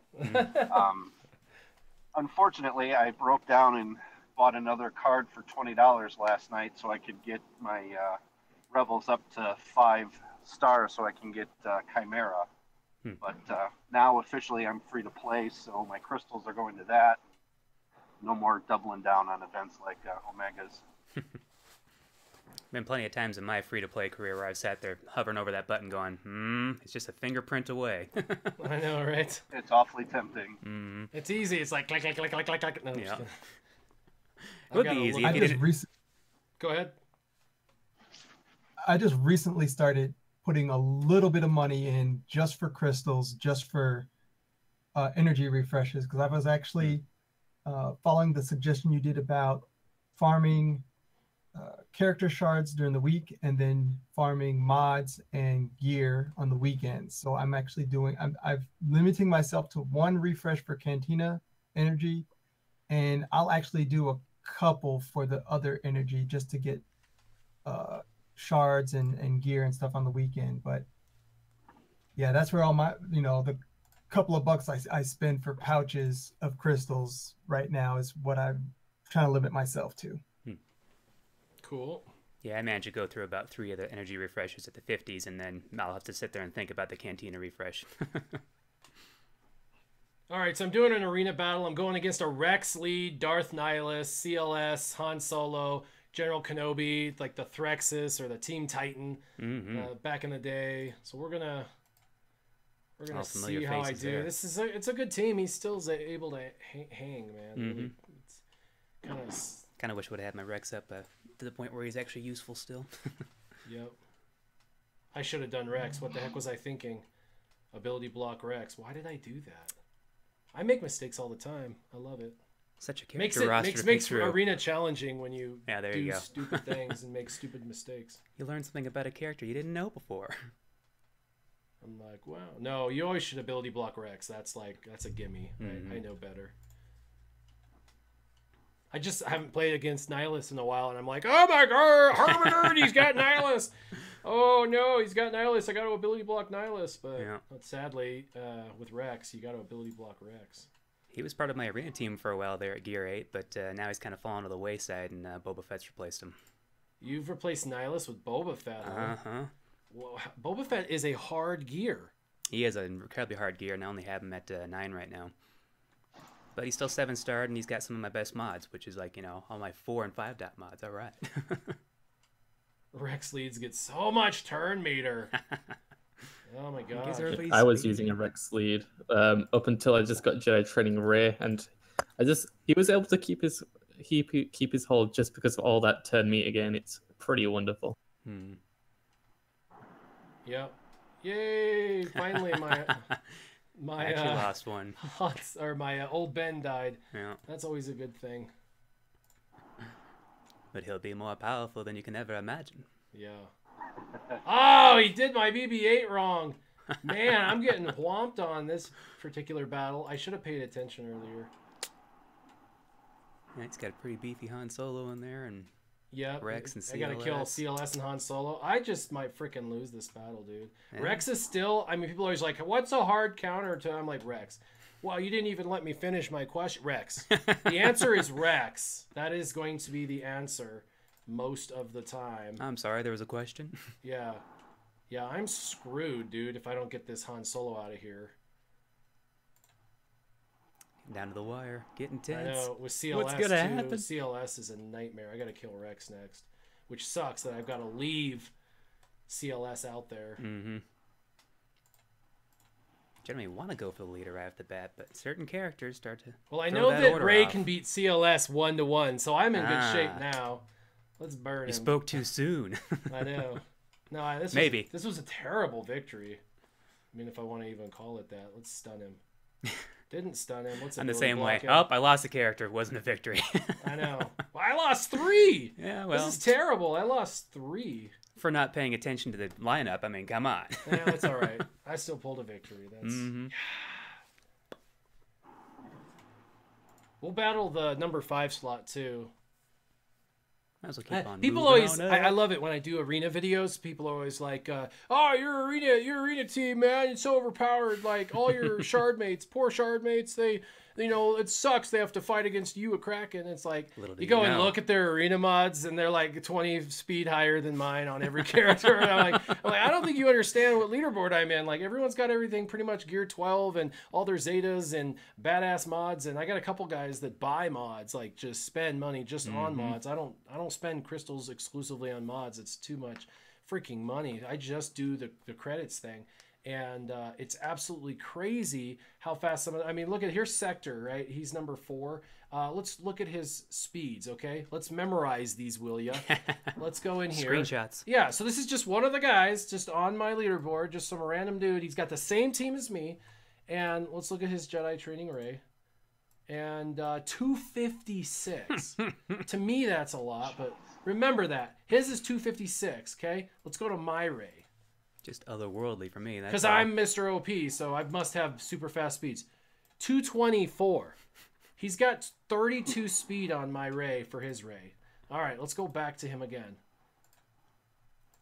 Unfortunately, I broke down and bought another card for $20 last night so I could get my Rebels up to 5 stars so I can get Chimera. But now officially I'm free to play, so my crystals are going to that. No more doubling down on events like Omegas. Been plenty of times in my free-to-play career where I've sat there hovering over that button going, it's just a fingerprint away. I know, right? It's awfully tempting. It's easy. It's like click, click, click, click, click, click. No, Yeah. just It would be easy if you didn't... Go ahead. I just recently started putting a little bit of money in just for crystals, just for energy refreshes, because I was actually following the suggestion you did about farming character shards during the week and then farming mods and gear on the weekends. So I'm actually I'm limiting myself to 1 refresh for Cantina energy, and I'll actually do a couple for the other energy just to get shards and gear and stuff on the weekend. But yeah, that's where all my, the couple of bucks I spend for pouches of crystals right now is what I'm trying to limit myself to. Cool. Yeah, I managed to go through about 3 of the energy refreshes at the 50s, and then I'll have to sit there and think about the Cantina refresh. All right, so I'm doing an arena battle. I'm going against a Rex lead, Darth Nihilus, CLS, Han Solo, General Kenobi, like the Threxus or the Team Titan back in the day. So we're gonna see how I do. There. It's a good team. He's still able to hang, man. Really, it's kind of wish I would have had my Rex up to the point where he's actually useful still. Yep. I should have done Rex. What the heck was I thinking? Ability block Rex. Why did I do that? I make mistakes all the time. I love it. Such a character roster makes arena challenging when you do stupid things and make stupid mistakes. You learn something about a character you didn't know before. I'm like, wow. No, you always should ability block Rex. That's a gimme. I know better. I just haven't played against Nihilus in a while, and I'm like, oh my god, he's got Nihilus. Oh no, he's got Nihilus. I got to ability block Nihilus, but sadly, with Rex, you got to ability block Rex. He was part of my arena team for a while there at Gear 8, but now he's kind of fallen to the wayside, and Boba Fett's replaced him. You've replaced Nihilus with Boba Fett, huh? Uh-huh. Well, Boba Fett is a hard gear. He is an incredibly hard gear, and I only have him at 9 right now. But he's still 7-starred, and he's got some of my best mods, which is like, all my 4 and 5 dot mods. All right. Rex leads get so much turn meter. Oh my god. I was using a Rex lead up until I just got Jedi Training Rey, and he was able to keep his hold just because of all that turn meter again. It's pretty wonderful. Yep. Yay! Finally, my I actually lost one. My old Ben died. Yeah. That's always a good thing. But he'll be more powerful than you can ever imagine. Yeah. Oh, he did my BB-8 wrong. Man, I'm getting whomped on this particular battle. I should have paid attention earlier. Yeah, he's got a pretty beefy Han Solo in there, and Rex and CLS. I gotta kill CLS and Han Solo. I just might freaking lose this battle, dude. Yeah. Rex is still... I mean, people are always like, what's a hard counter to... I'm like, Rex. Well, you didn't even let me finish my question. Rex. The answer is Rex. That is going to be the answer most of the time. I'm sorry, there was a question. Yeah. Yeah, I'm screwed, dude, if I don't get this Han Solo out of here. Down to the wire. Get intense. I know. With CLS, what's gonna happen? CLS is a nightmare. I gotta kill Rex next. Which sucks that I've got to leave CLS out there. Generally want to go for the leader right off the bat, but certain characters start to... Well, I know that Rey can beat CLS 1-1, so I'm in good shape now. Let's burn him. You spoke too soon. I know. No, this was a terrible victory. I mean, if I want to even call it that. Let's stun him. Didn't stun him. I'm the same way. Oh, I lost a character. It wasn't a victory. I know. Well, I lost 3. Yeah, well. This is terrible. I lost 3. For not paying attention to the lineup. I mean, come on. Yeah, that's all right. I still pulled a victory. That's... We'll battle the number 5 slot too. Might as well keep on People moving always, on I up. love it when I do arena videos. People are always like, "Oh, your arena team, man, it's so overpowered. Like all your shard mates, poor shard mates, they, you know, it sucks. They have to fight against you, a Kraken." It's like Little do you go you and know. look at their arena mods, and they're like 20 speed higher than mine on every character. And I'm like, I don't think you understand what leaderboard I'm in. Like everyone's got everything pretty much gear 12 and all their Zetas and badass mods, and I got a couple guys that buy mods, like just spend money just on mods. I don't spend crystals exclusively on mods. It's too much freaking money. I just do the credits thing. And it's absolutely crazy how fast some of I mean, look at here's Sector, right? He's number 4. Let's look at his speeds, okay? Let's memorize these, will ya? Let's go in here. Screenshots. Yeah, so this is just one of the guys just on my leaderboard, just some random dude. He's got the same team as me. And let's look at his Jedi Training Ray. And 256. To me, that's a lot, but remember that. His is 256, okay? Let's go to my Ray. Just otherworldly for me. Because I'm Mr. OP, so I must have super fast speeds. 224. He's got 32 speed on my Ray for his Ray. All right, let's go back to him again.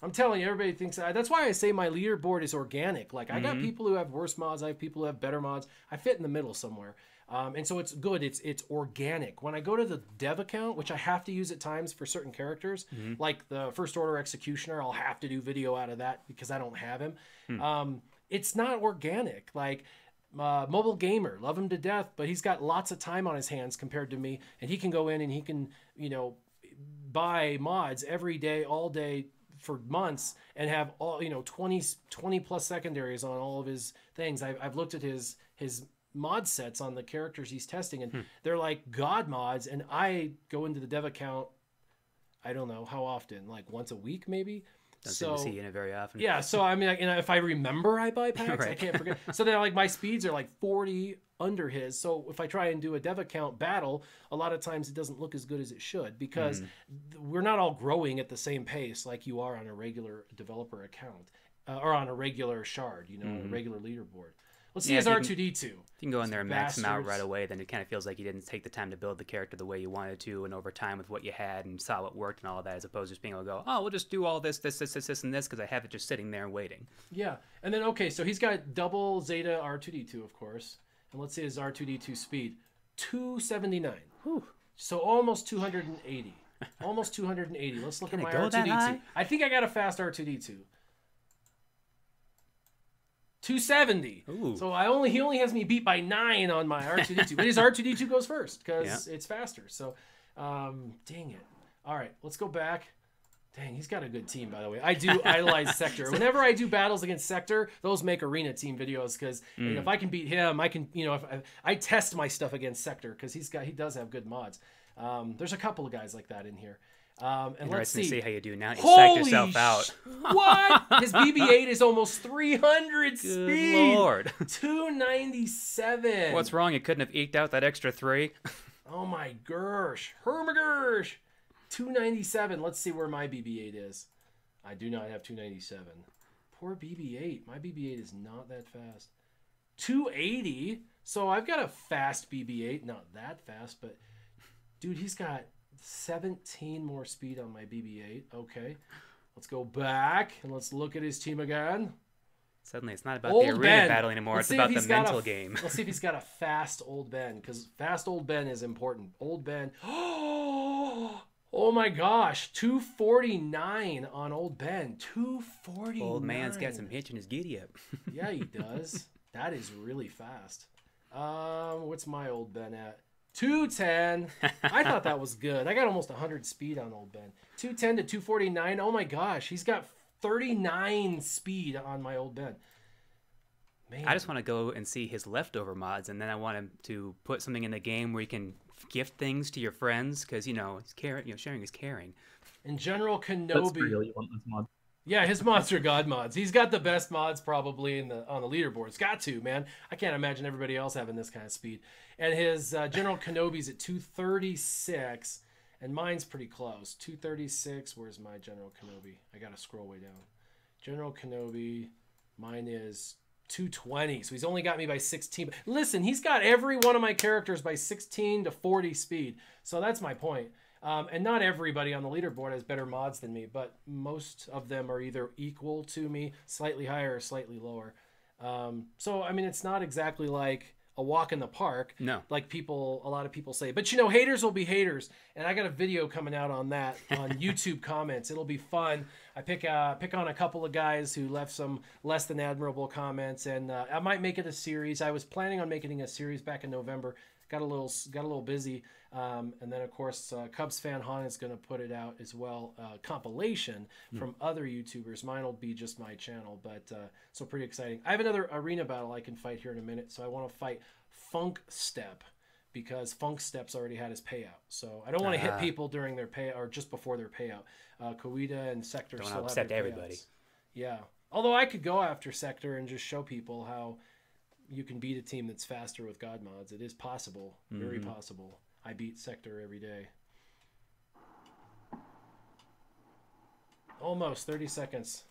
I'm telling you, everybody thinks that's why I say my leaderboard is organic. Like I got people who have worse mods, I have people who have better mods. I fit in the middle somewhere. And so it's good. It's organic. When I go to the dev account, which I have to use at times for certain characters, like the First Order Executioner, I'll have to do video out of that because I don't have him. It's not organic. Like Mobile Gamer, love him to death, but he's got lots of time on his hands compared to me, and he can go in and he can, you know, buy mods every day, all day for months and have all, you know, 20 plus secondaries on all of his things. I've looked at his mod sets on the characters he's testing, and they're like god mods, and I go into the dev account, I don't know how often, like once a week maybe. Don't seem to see in it very often. Yeah, so I mean, like, you know, if I remember I buy packs, I Right. can't forget. So then like my speeds are like 40 under his. So if I try and do a dev account battle, a lot of times it doesn't look as good as it should because we're not all growing at the same pace like you are on a regular developer account or on a regular shard, you know, on a regular leaderboard. Let's see his if R2D2. you can go in there and max him out bastards. right away, then it kind of feels like you didn't take the time to build the character the way you wanted to, and over time with what you had and saw what worked and all of that, as opposed to just being able to go, oh, we'll just do all this, and this, because I have it just sitting there and waiting. Yeah, and then, okay, so he's got double Zeta R2D2, of course. And let's see his R2D2 speed. 279. Whew. So almost 280. Almost 280. Let's look at my go that R2D2. high? I think I got a fast R2D2. 270. Ooh. So he only has me beat by 9 on my R2D2. But his R2D2 goes first because it's faster. So, dang it. All right, let's go back. Dang, he's got a good team, by the way. I do idolize Sector. Whenever I do battles against Sector, those make arena team videos because if I can beat him, I can, you know, if I test my stuff against Sector because he does have good mods. There's a couple of guys like that in here. And let's Interesting see. to see how you do now. You psych yourself out. What? His BB-8 is almost 300 Good speed. Lord. 297. What's wrong? You couldn't have eked out that extra 3? Oh my gosh. Hermagersh. 297. Let's see where my BB-8 is. I do not have 297. Poor BB-8. My BB-8 is not that fast. 280. So I've got a fast BB-8. Not that fast, but dude, he's got 17 more speed on my BB-8. Okay. Let's go back and let's look at his team again. Suddenly, it's not about Old the arena Ben. battle anymore. Let's It's see if about the he's got mental game. Let's see if he's got a fast Old Ben, because fast Old Ben is important. Old Ben. Oh my gosh. 249 on Old Ben. 249. Old man's got some hitch in his giddy up. Yeah, he does. That is really fast. What's my Old Ben at? 210. I thought that was good. I got almost 100 speed on Old Ben. 210 to 249. Oh my gosh. He's got 39 speed on my Old Ben. Man. I just want to go and see his leftover mods, and then I want him to put something in the game where you can gift things to your friends, because, you know, it's caring, you know, sharing is caring. And General That's Kenobi. really want this mod. Yeah, his mods are god mods. He's got the best mods probably on the leaderboard. It's got to, man. I can't imagine everybody else having this kind of speed. And his General Kenobi's at 236, and mine's pretty close. 236. Where's my General Kenobi? I gotta scroll way down. General Kenobi, mine is 220. So he's only got me by 16. Listen, he's got every one of my characters by 16 to 40 speed. So that's my point. And not everybody on the leaderboard has better mods than me, but most of them are either equal to me, slightly higher or slightly lower. So, I mean, it's not exactly like a walk in the park. No. Like a lot of people say. But, you know, haters will be haters. And I got a video coming out on that on YouTube comments. It'll be fun. I pick on a couple of guys who left some less than admirable comments, and I might make it a series. I was planning on making a series back in November. Got a little busy. And then, of course, Cubs fan Han is going to put it out as well, compilation from other YouTubers. Mine will be just my channel, but so pretty exciting. I have another arena battle I can fight here in a minute, so I want to fight Funk Step because Funk Step's already had his payout. So I don't want to hit people during their payout or just before their payout. Kawita and Sector don't still have upset their everybody. payouts. Yeah. Although I could go after Sector and just show people how you can beat a team that's faster with God mods. It is possible, very possible. I beat Sector every day. Almost 30 seconds.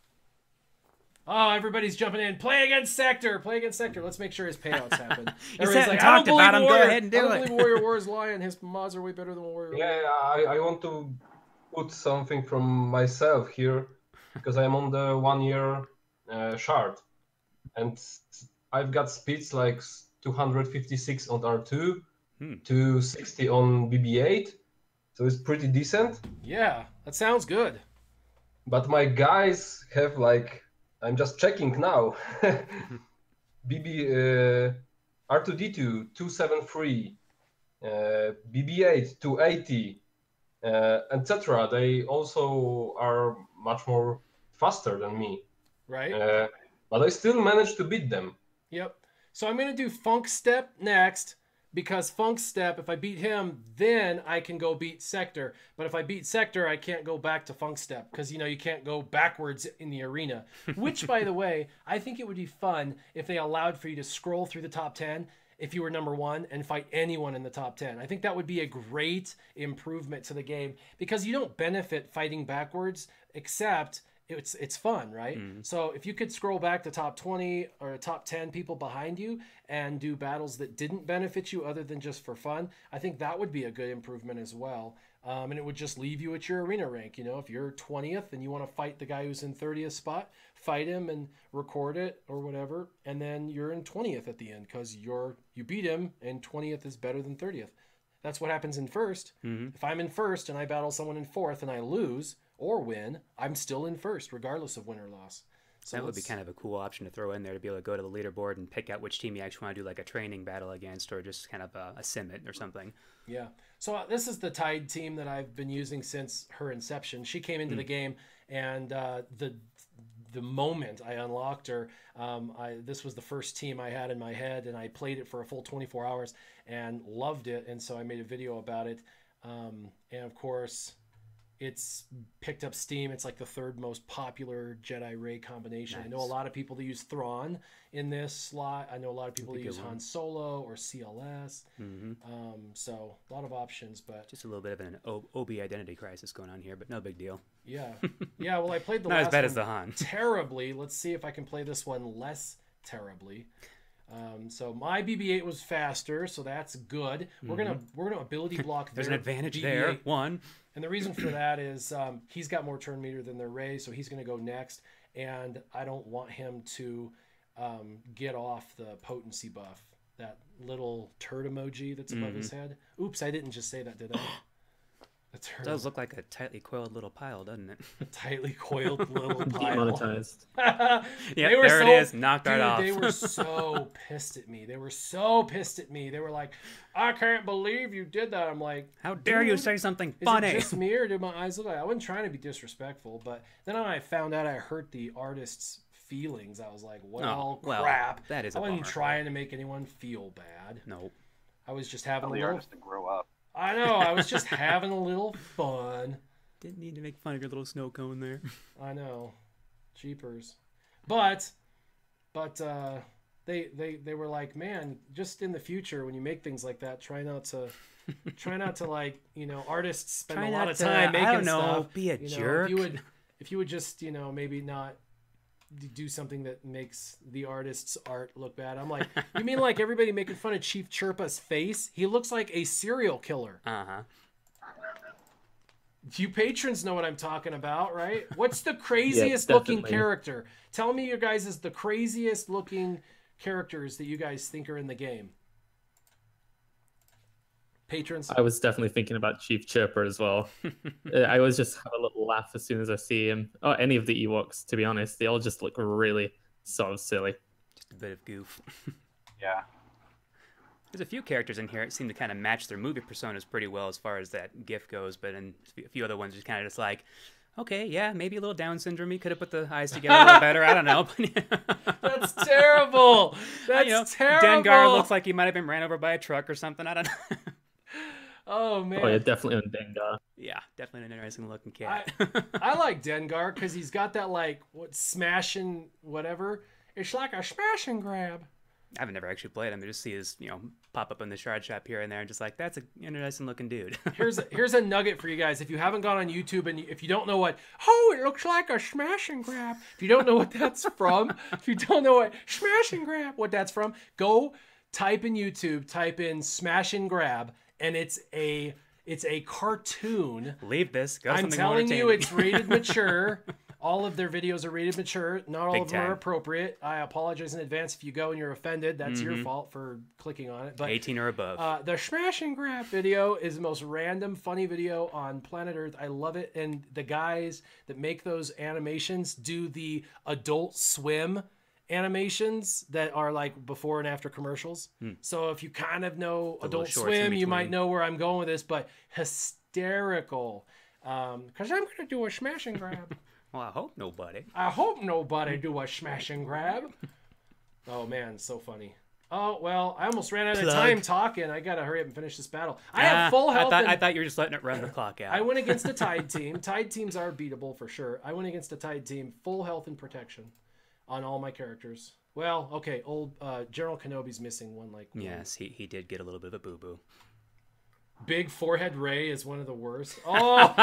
Oh, everybody's jumping in. Play against Sector. Play against Sector. Let's make sure his payouts happen. You said and talked about him. Go ahead and do I it. don't believe Warrior War is lying. His mods are way better than Warrior War. Yeah, I want to put something from myself here because I'm on the 1 year shard, and I've got speeds like 256 on R2, 260 on BB8, so it's pretty decent. Yeah, that sounds good. But my guys have like, I'm just checking now, R2D2 273, BB8 280, etc. They also are much more faster than me. Right. But I still managed to beat them. Yep. So I'm going to do Funk Step next because Funk Step, if I beat him, then I can go beat Sector. But if I beat Sector, I can't go back to Funk Step because, you know, you can't go backwards in the arena. Which, by the way, I think it would be fun if they allowed for you to scroll through the top 10 if you were number 1 and fight anyone in the top 10. I think that would be a great improvement to the game because you don't benefit fighting backwards except it's fun, right? So if you could scroll back to top 20 or top 10 people behind you and do battles that didn't benefit you other than just for fun, I think that would be a good improvement as well. And it would just leave you at your arena rank. You know, if you're 20th and you want to fight the guy who's in 30th spot, fight him and record it or whatever, and then you're in 20th at the end because you beat him and 20th is better than 30th. That's what happens in first. If I'm in first and I battle someone in fourth and I lose or win, I'm still in first regardless of win or loss. So that would be kind of a cool option to throw in there to be able to go to the leaderboard and pick out which team you actually want to do like a training battle against or just kind of a sim it or something. Yeah. So this is the Tide team that I've been using since her inception. She came into the game and the moment I unlocked her, this was the first team I had in my head and I played it for a full 24 hours and loved it. And so I made a video about it. And of course, it's picked up steam. It's like the third most popular Jedi Rey combination. Nice. I know a lot of people that use Thrawn in this slot. I know a lot of people that use Han Solo or CLS. So a lot of options, but just a little bit of an OB identity crisis going on here, but no big deal. Yeah. Yeah. Well, I played the not last as bad one as the Han. terribly. Let's see if I can play this one less terribly. So my BB-8 was faster, so that's good. We're gonna ability block. There's an advantage BB-8. there. One. And the reason for that is he's got more turn meter than their Rey, so he's going to go next. And I don't want him to get off the potency buff, that little turd emoji that's above his head. Oops, I didn't just say that, did I? It does look like a tightly coiled little pile, doesn't it? A tightly coiled little pile. Demonetized. Yeah, there it is. Knocked right off. They were so pissed at me. They were so pissed at me. They were like, I can't believe you did that. I'm like, how dare you say something funny? Is it just me or did my eyes look like I wasn't trying to be disrespectful, but then when I found out I hurt the artist's feelings, I was like, well, crap. That is I wasn't trying to make anyone feel bad. Nope. I was just having the artist to grow up. I know. I was just having a little fun. Didn't need to make fun of your little snow cone there. I know. Jeepers. But they were like, man, just in the future when you make things like that, try not to like, you know, artists spend a lot of time making stuff. Be a jerk. If you would just, you know, maybe not do something that makes the artist's art look bad. I'm like, you mean like everybody making fun of Chief Chirpa's face? He looks like a serial killer. Uh-huh. You patrons know what I'm talking about, right? What's the craziest looking character? Tell me your guys is the craziest looking characters that you guys think are in the game. Patrons? I was definitely thinking about Chief Chirper as well. I always just have a little laugh as soon as I see him. Oh, any of the Ewoks, to be honest. They all just look really sort of silly. Just a bit of goof. Yeah. There's a few characters in here that seem to kind of match their movie personas pretty well as far as that GIF goes, but then a few other ones just kind of just like, okay, yeah, maybe a little Down syndrome. He could have put the eyes together a little better. I don't know. That's terrible. That's terrible. Dengar looks like he might have been ran over by a truck or something. I don't know. Oh, man. Oh, yeah, definitely on Dengar. Yeah, definitely an interesting looking cat. I like Dengar because he's got that, like, smashing whatever. It's like a smash and grab. I've never actually played him. I just see his, pop up in the shard shop here and there, and just like, that's an interesting looking dude. Here's a nugget for you guys. If you haven't gone on YouTube and if you don't know what, it looks like a smash and grab. If you don't know what that's from, if you don't know what smash and grab, what that's from, go type in YouTube, type in smash and grab, and it's a cartoon. Leave this. Go I'm telling you, it's rated mature. All of their videos are rated mature. Not all of them are appropriate. I apologize in advance if you go and you're offended. That's your fault for clicking on it. But 18 or above. The smash and grab video is the most random, funny video on planet Earth. I love it. And the guys that make those animations do the Adult Swim animations that are like before and after commercials. So if you kind of know Adult Swim, you might know where I'm going with this. But hysterical. Because I'm going to do a smash and grab. Well, I hope nobody. I hope nobody do a smash and grab. Oh, man, so funny. Oh, well, I almost ran out of time talking. I got to hurry up and finish this battle. I have full health. I thought you were just letting it run the clock out. I went against a Tide team. Tide teams are beatable for sure. I went against a Tide team, full health and protection on all my characters. Well, okay, old General Kenobi's missing one. Yes, he did get a little bit of a boo-boo. Big forehead Ray is one of the worst. Oh,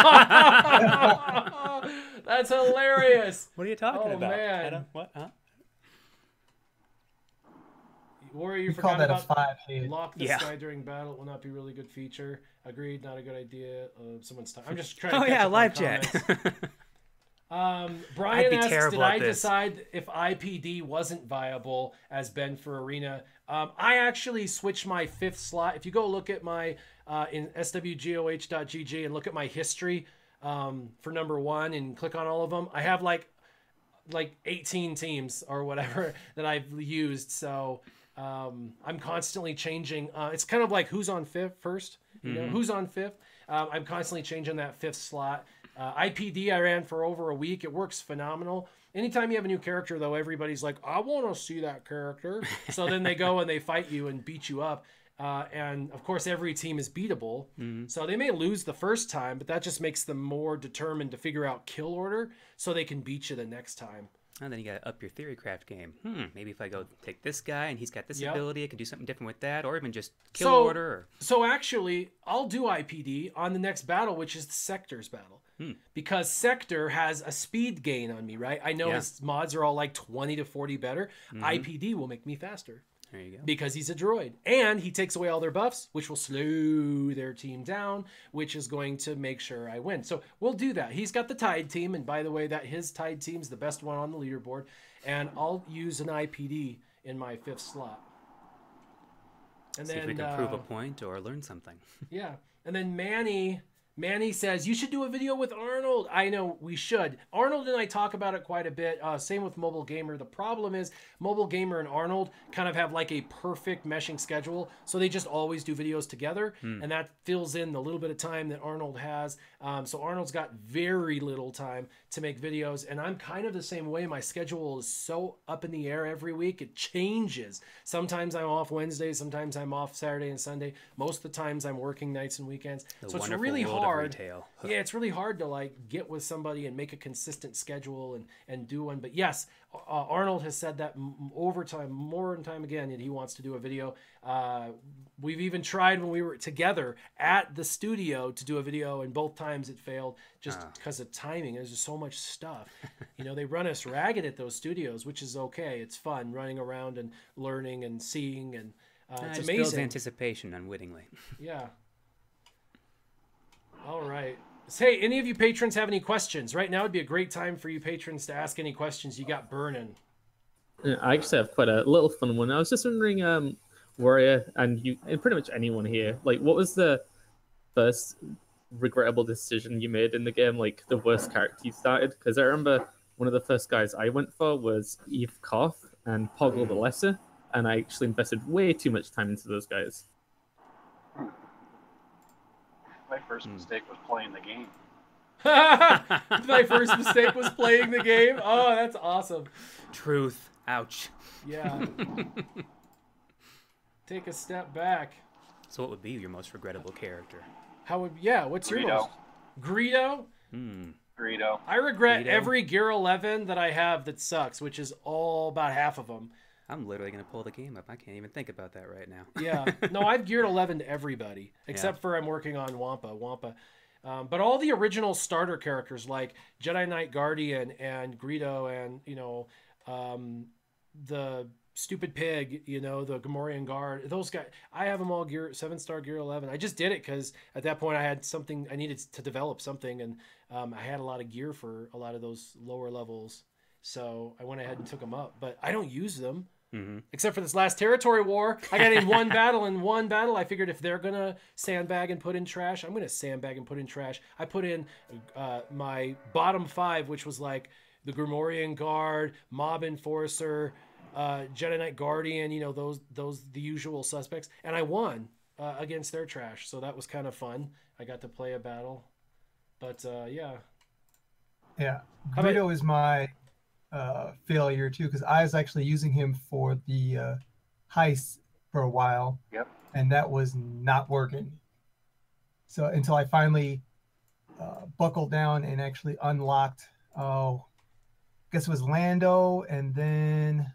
that's hilarious. What are you talking about? Man. What? Huh? Warrior, you call forgot that a about 5-hit. lock the sky during battle. It will not be a really good feature. Agreed, not a good idea. Someone's time. I'm just trying to catch up on live chat. Brian asks, did I decide if IPD wasn't viable as Ben for Arena? I actually switched my 5th slot. If you go look at my in swgoh.gg and look at my history for number 1 and click on all of them, I have like 18 teams or whatever that I've used. So I'm constantly changing. It's kind of like who's on 5th first. You know, who's on 5th. I'm constantly changing that 5th slot. IPD I ran for over a week. It works phenomenal. Anytime you have a new character, though, everybody's like, I want to see that character. So then they go and they fight you and beat you up. And, of course, every team is beatable. So they may lose the first time, but that just makes them more determined to figure out kill order so they can beat you the next time. And then you got to up your theorycraft game. Maybe if I go take this guy and he's got this ability, I can do something different with that, or even just kill order. Or... So actually, I'll do IPD on the next battle, which is the Sector's battle. Because Sector has a speed gain on me, right? I know his mods are all like 20 to 40 better. IPD will make me faster. There you go. Because he's a droid. And he takes away all their buffs, which will slow their team down, which is going to make sure I win. So we'll do that. He's got the Tide team. And by the way, that his Tide team's the best one on the leaderboard. And I'll use an IPD in my 5th slot. And see if we can prove a point or learn something. Yeah. And then Manny says, you should do a video with Arnold. I know we should. Arnold and I talk about it quite a bit. Same with Mobile Gamer. The problem is Mobile Gamer and Arnold kind of have like a perfect meshing schedule. So they just always do videos together. And that fills in the little bit of time that Arnold has. So Arnold's got very little time to make videos. And I'm kind of the same way. My schedule is so up in the air every week. It changes. Sometimes I'm off Wednesday. Sometimes I'm off Saturday and Sunday. Most of the times I'm working nights and weekends. So it's really hard. Yeah, it's really hard to like get with somebody and make a consistent schedule and do one. But yes, Arnold has said that more than time again that he wants to do a video. We've even tried when we were together at the studio to do a video, and both times it failed just because of timing. There's just so much stuff, You know, they run us ragged at those studios, which is okay. It's fun running around and learning and seeing, and it's just amazing. builds anticipation unwittingly. Yeah. All right. So, hey, any of you patrons have any questions? Right now would be a great time for you patrons to ask any questions you got burning. I actually have quite a little fun one. I was just wondering, Warrior, and you, and pretty much anyone here, like, what was the first regrettable decision you made in the game? Like, the worst character you started? Because I remember one of the first guys I went for was Eve Koth and Poggle the Lesser, and I actually invested way too much time into those guys. My first mistake was playing the game. My first mistake was playing the game. Oh, that's awesome. Truth. Ouch. Yeah. Take a step back. So what would be your most regrettable character? What's your most? Greedo? Greedo. I regret Greedo? every Gear 11 that I have that sucks, which is all about half of them. I'm literally going to pull the game up. I can't even think about that right now. Yeah. No, I've geared 11 to everybody, except for I'm working on Wampa. But all the original starter characters like Jedi Knight Guardian and Greedo and, you know, the stupid pig, you know, the Gamorrean Guard, those guys, I have them all 7-star Gear 11. I just did it because at that point I had something, I needed to develop something, and I had a lot of gear for a lot of those lower levels. So I went ahead and took them up, but I don't use them. Except for this last territory war. I got in one battle. In one battle, I figured if they're going to sandbag and put in trash, I'm going to sandbag and put in trash. I put in my bottom 5, which was like the Gamorrean Guard, Mob Enforcer, Jedi Knight Guardian, you know, those the usual suspects. And I won against their trash. So that was kind of fun. I got to play a battle. But, yeah. Yeah. Greedo is my failure too, because I was actually using him for the heist for a while. Yep. And that was not working. So until I finally buckled down and actually unlocked, I guess it was Lando and then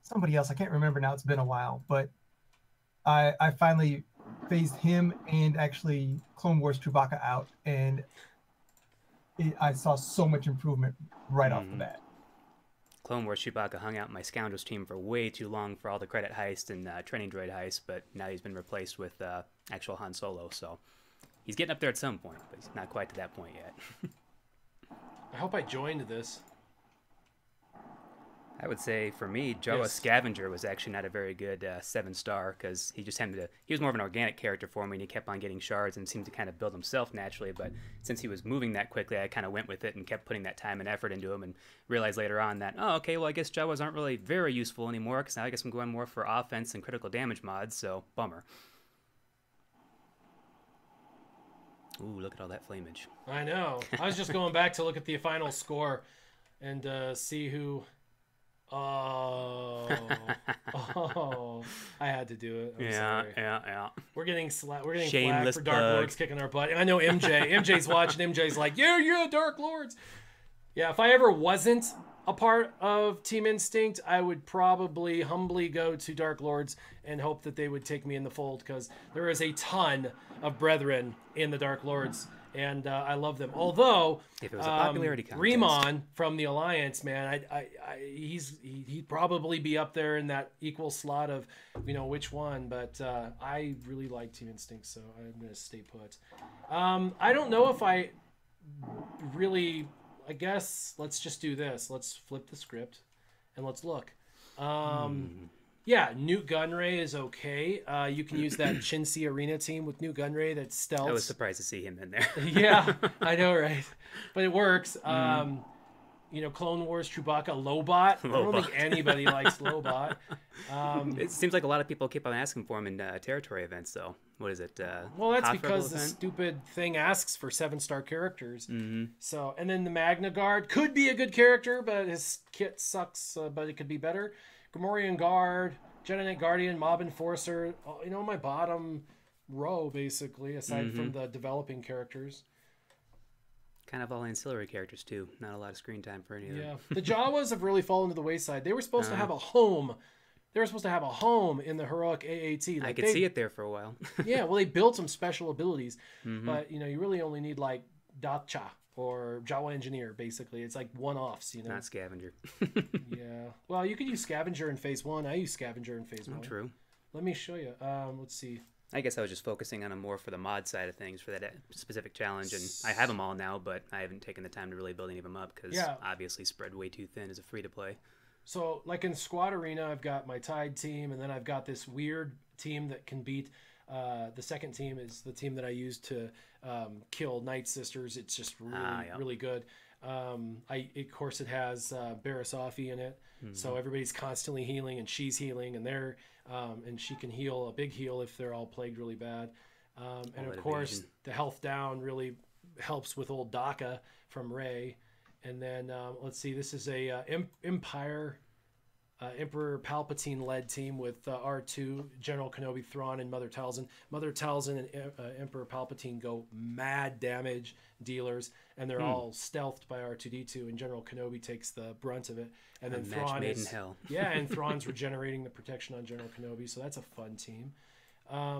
somebody else. I can't remember now. It's been a while, but I finally phased him and actually Clone Wars Chewbacca out, and I saw so much improvement right off the bat. Clone Wars Chewbacca hung out in my Scoundrels team for way too long for all the credit heist and training droid heist, but now he's been replaced with actual Han Solo, so he's getting up there at some point, but he's not quite to that point yet. I hope I joined this. I would say for me, Jawa Scavenger was actually not a very good 7-star, because he was more of an organic character for me, and he kept on getting shards and seemed to kind of build himself naturally. But since he was moving that quickly, I kind of went with it and kept putting that time and effort into him, and realized later on that, oh, okay, well, I guess Jawas aren't really very useful anymore, because now I guess I'm going more for offense and critical damage mods, so bummer. Ooh, look at all that flamage. I know. I was just going back to look at the final score and see who... Oh, I had to do it. I'm sorry. Yeah. We're getting flack Shameless for Dark Lords kicking our butt. And I know MJ's watching. MJ's like, yeah, Dark Lords. Yeah, if I ever wasn't a part of Team Instinct, I would probably humbly go to Dark Lords and hope that they would take me in the fold, because there is a ton of brethren in the Dark Lords. And I love them. Although, if it was a popularity contest, Reman from the Alliance, man, he'd probably be up there in that equal slot of, you know, which one. But I really like Team Instinct, so I'm going to stay put. I don't know if I really, I guess let's just do this. Let's flip the script and let's look. Yeah, Newt Gunray is okay. You can use that Chintzy Arena team with Newt Gunray that's stealth. I was surprised to see him in there. Yeah, I know, right? But it works. You know, Clone Wars, Chewbacca, Lobot. I don't think anybody likes Lobot. It seems like a lot of people keep on asking for him in territory events, though. What is it? Well, that's because the stupid thing asks for 7-star characters. So, and then the Magna Guard could be a good character, but his kit sucks. But it could be better. Gamorrean Guard, Jedi Knight Guardian, Mob Enforcer. You know, my bottom row, basically, aside from the developing characters. Kind of all ancillary characters, too. Not a lot of screen time for any of them. Yeah. The Jawas have really fallen to the wayside. They were supposed to have a home. They were supposed to have a home in the heroic AAT. Like, I could see it there for a while. Yeah, well, they built some special abilities. But, you know, you really only need, like, Dacha or Jawa Engineer, basically. It's like one-offs, you know. Not Scavenger. Yeah. Well, you could use Scavenger in phase 1. I use Scavenger in phase 1. True. Let me show you. Let's see. I guess I was just focusing on them more for the mod side of things for that specific challenge, and I have them all now, but I haven't taken the time to really build any of them up because obviously spread way too thin as a free-to-play. So, like in Squad Arena, I've got my Tide team, and then I've got this weird team that can beat. The second team is the team that I use to kill Night Sisters. It's just really, really good. Of course, it has Barasafi in it, so everybody's constantly healing, and she's healing, and she can heal a big heal if they're all plagued really bad. And of course, the health down really helps with old Daka from Rey. And then let's see, this is a Emperor Palpatine led team with R2, General Kenobi, Thrawn, and Mother Talzin. Mother Talzin and Emperor Palpatine go mad damage dealers, and they're all stealthed by R2D2, and General Kenobi takes the brunt of it. And then Thrawn is in hell. Yeah, and Thrawn's regenerating the protection on General Kenobi, so that's a fun team.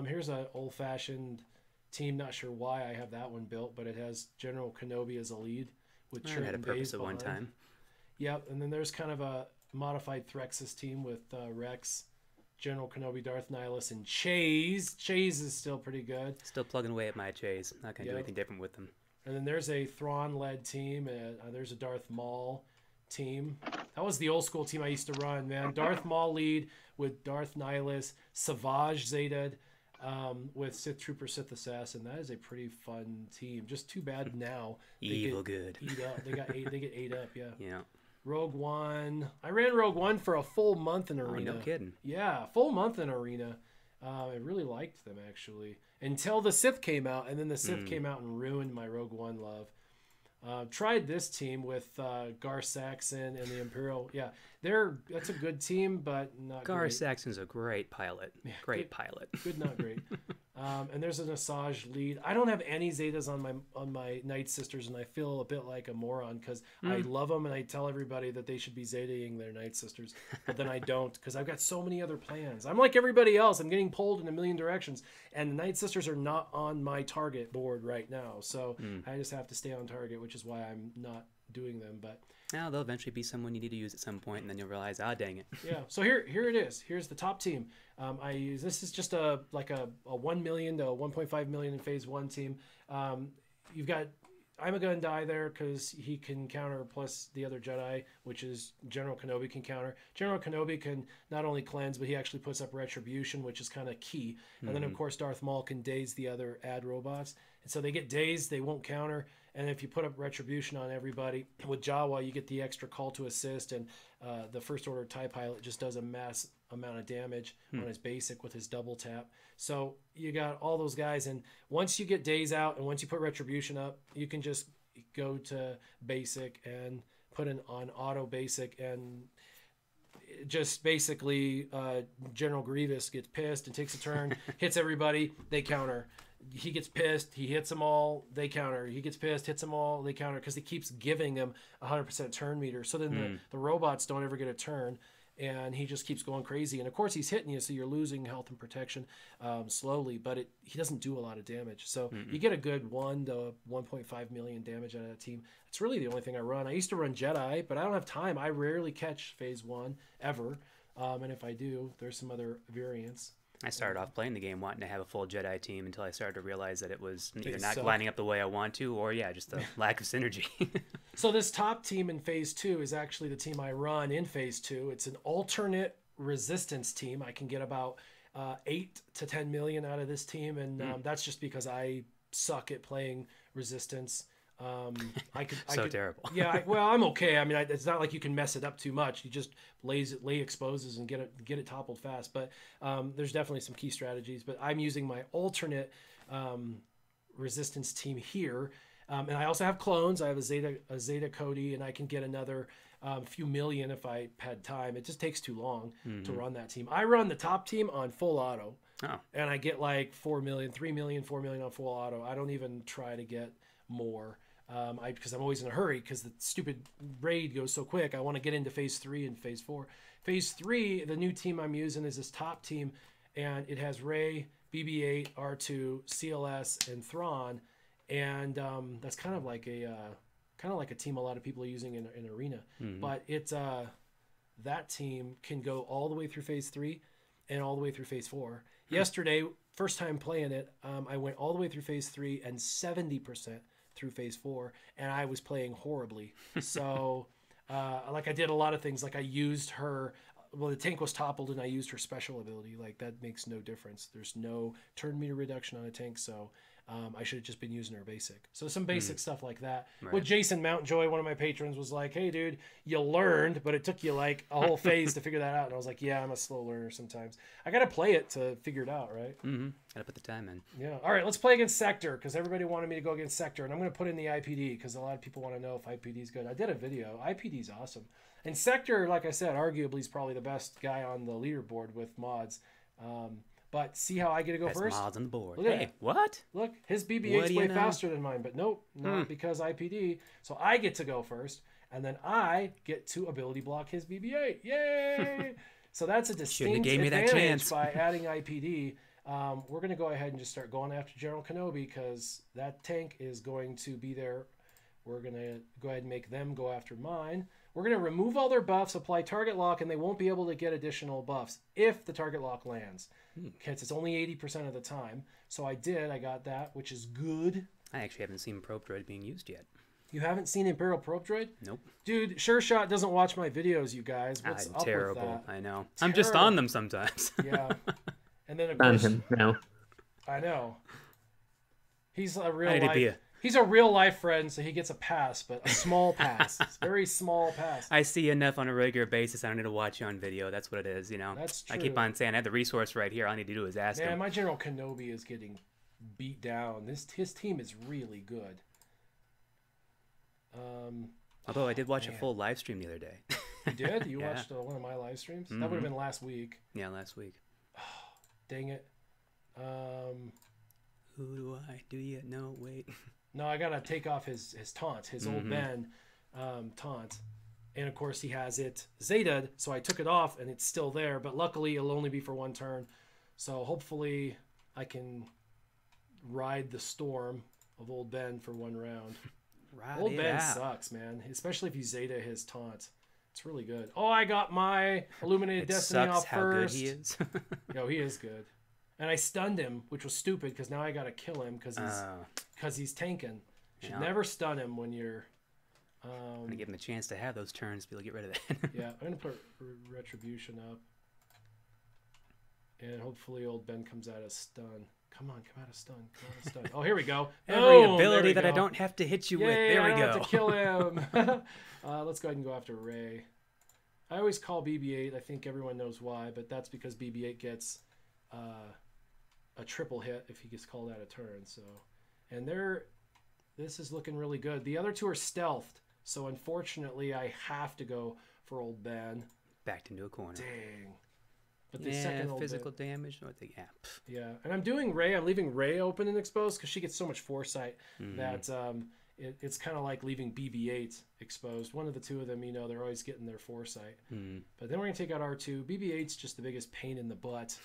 Here's an old-fashioned team. Not sure why I have that one built, but it has General Kenobi as a lead with It had a purpose at one time. Yep, and then there's kind of a modified Threxus team with Rex, General Kenobi, Darth Nihilus, and Chase. Chase is still pretty good. Still plugging away at my Chase. Not going to do anything different with them. And then there's a Thrawn-led team. There's a Darth Maul team. That was the old school team I used to run, man. Darth Maul lead with Darth Nihilus, Savage Zeta, with Sith Trooper, Sith Assassin. That is a pretty fun team. Just too bad now. Evil good. Eat up. They get ate up, yeah. Yeah. Rogue One. I ran Rogue One for a full month in Arena. Oh, no kidding. Yeah, full month in Arena. I really liked them, actually. Until the Sith came out, and then the Sith came out and ruined my Rogue One love. Tried this team with Gar Saxon and the Imperial. Yeah, that's a good team, but not Gar great. Saxon's a great pilot. Great pilot. Good, not great. And there's an Asajj lead. I don't have any Zetas on my Night Sisters, and I feel a bit like a moron because I love them and I tell everybody that they should be Zetaing their Night Sisters, but then I don't because I've got so many other plans. I'm like everybody else. I'm getting pulled in a million directions, and the Night Sisters are not on my target board right now, so I just have to stay on target, which is why I'm not doing them. But now they'll eventually be someone you need to use at some point, and then you'll realize, dang it. Yeah. So here it is. Here's the top team. I use this is just a 1 million to 1.5 million in phase 1 team. You've got I'm a gun die there because he can counter plus the other Jedi, which is General Kenobi can counter. General Kenobi can not only cleanse, but he actually puts up retribution, which is kind of key. And then of course Darth Maul can daze the other ad robots, and so they get dazed, they won't counter. And if you put up retribution on everybody with Jawa, you get the extra call to assist, and the First Order TIE pilot just does a mass amount of damage on his basic with his double tap. So you got all those guys, and once you get days out and once you put retribution up, you can just go to basic and put it on auto basic, and just basically General Grievous gets pissed and takes a turn, hits everybody, they counter. He gets pissed, he hits them all, they counter. He gets pissed, hits them all, they counter, because he keeps giving them 100% turn meter. So then the robots don't ever get a turn, and he just keeps going crazy. And of course he's hitting you, so you're losing health and protection slowly, but he doesn't do a lot of damage. So you get a good 1 to 1.5 million damage out of that team. It's really the only thing I run. I used to run Jedi, but I don't have time. I rarely catch phase 1 ever, and if I do, there's some other variants. I started off playing the game wanting to have a full Jedi team until I started to realize that it was either not suck. lining up the way I want to, or just the lack of synergy. So this top team in phase 2 is actually the team I run in phase 2. It's an alternate resistance team. I can get about 8 to 10 million out of this team, and that's just because I suck at playing resistance. I could terrible. Yeah, I'm okay. I mean, it's not like you can mess it up too much. You just lay exposes and get it toppled fast. But there's definitely some key strategies. But I'm using my alternate resistance team here, and I also have clones. I have a Zeta Cody, and I can get another few million if I had time. It just takes too long to run that team. I run the top team on full auto, and I get like 4 million, 3 million, 4 million on full auto. I don't even try to get more. Because I'm always in a hurry because the stupid raid goes so quick. I want to get into phase 3 and phase 4. Phase 3, the new team I'm using is this top team, and it has Rey, BB-8, R2, CLS, and Thrawn. and that's kind of like a team a lot of people are using in arena. But it's that team can go all the way through phase 3 and all the way through phase 4. Yesterday, first time playing it, I went all the way through phase 3 and 70% through phase 4, and I was playing horribly. So like I did a lot of things, like I used her, well, the tank was toppled and I used her special ability. Like that makes no difference. There's no turn meter reduction on a tank, so I should have just been using her basic. So some basic stuff like that. Right. With Jason Mountjoy, one of my patrons, was like, hey dude, you learned, but it took you like a whole phase to figure that out. And I was like, yeah, I'm a slow learner sometimes. I got to play it to figure it out, right? Gotta put the time in. Yeah. All right, let's play against Sector, because everybody wanted me to go against Sector. And I'm going to put in the IPD, because a lot of people want to know if IPD is good. I did a video. IPD is awesome. And Sector, like I said, arguably is probably the best guy on the leaderboard with mods. But see how I get to go Best first? mods on the board. Look at Hey, that. what? Look, his What BB-8's do you way know? faster than mine, but nope, not because IPD. So I get to go first, and then I get to ability block his BB-8. Yay! So that's a distinct gave me that advantage chance. by adding IPD. We're going to go ahead and just start going after General Kenobi, because that tank is going to be there. We're going to go ahead and make them go after mine. We're going to remove all their buffs, apply target lock, and they won't be able to get additional buffs if the target lock lands. Because it's only 80% of the time. So I got that, which is good. I actually haven't seen Probe Droid being used yet. You haven't seen Imperial Probe Droid? Nope. Dude, Sureshot doesn't watch my videos, you guys. What's I'm up terrible. with that? I know. I'm just on Terrible. them sometimes. Yeah. And then, of Ban course, him now. I know. He's a I real need to be life... He's a real life friend, so he gets a pass, but a small pass. It's a very small pass. I see enough on a regular basis. I don't need to watch you on video. That's what it is, you know. That's I keep true. on saying I have the resource right here. All I need to do is ask Man, him. my General Kenobi is getting beat down. His team is really good. Although I did watch a man. full live stream the other day. You did? You Yeah. watched one of my live streams? That would have been last week. Yeah, last week. Dang it. Who do I do yet? No, wait. No, I gotta take off his taunt, his old Ben taunt. And of course he has it Zeta'd, so I took it off and it's still there, but luckily it'll only be for one turn. So hopefully I can ride the storm of old Ben for one round. Old Ben sucks, man. Especially if you Zeta his taunt. It's really good. Oh, I got my Illuminated It Destiny sucks off how first. good he is. Yo, he is good. And I stunned him, which was stupid because now I gotta kill him because he's tanking. You should Yeah. never stun him when you're. I'm gonna give him a chance to have those turns. Be able to get rid of that. Yeah, I'm gonna put Retribution up, and hopefully old Ben comes out of stun. Come on, come out of stun. Come out of stun. Oh, here we go. Every Boom, ability there we that I go. don't have to hit you with. Yay, There we I don't go. have to kill him. Let's go ahead and go after Rey. I always call BB-8. I think everyone knows why, but that's because BB-8 gets a triple hit if he gets called out of turn. So, and this is looking really good. The other two are stealthed, so unfortunately I have to go for old Ben. Backed into a corner. Dang. But the Yeah, second old physical Ben, damage. What the yeah, and I'm doing Rey. I'm leaving Rey open and exposed because she gets so much foresight that it's kind of like leaving BB-8 exposed. One of the two of them, you know, they're always getting their foresight. But then we're gonna take out R2. BB-8's just the biggest pain in the butt.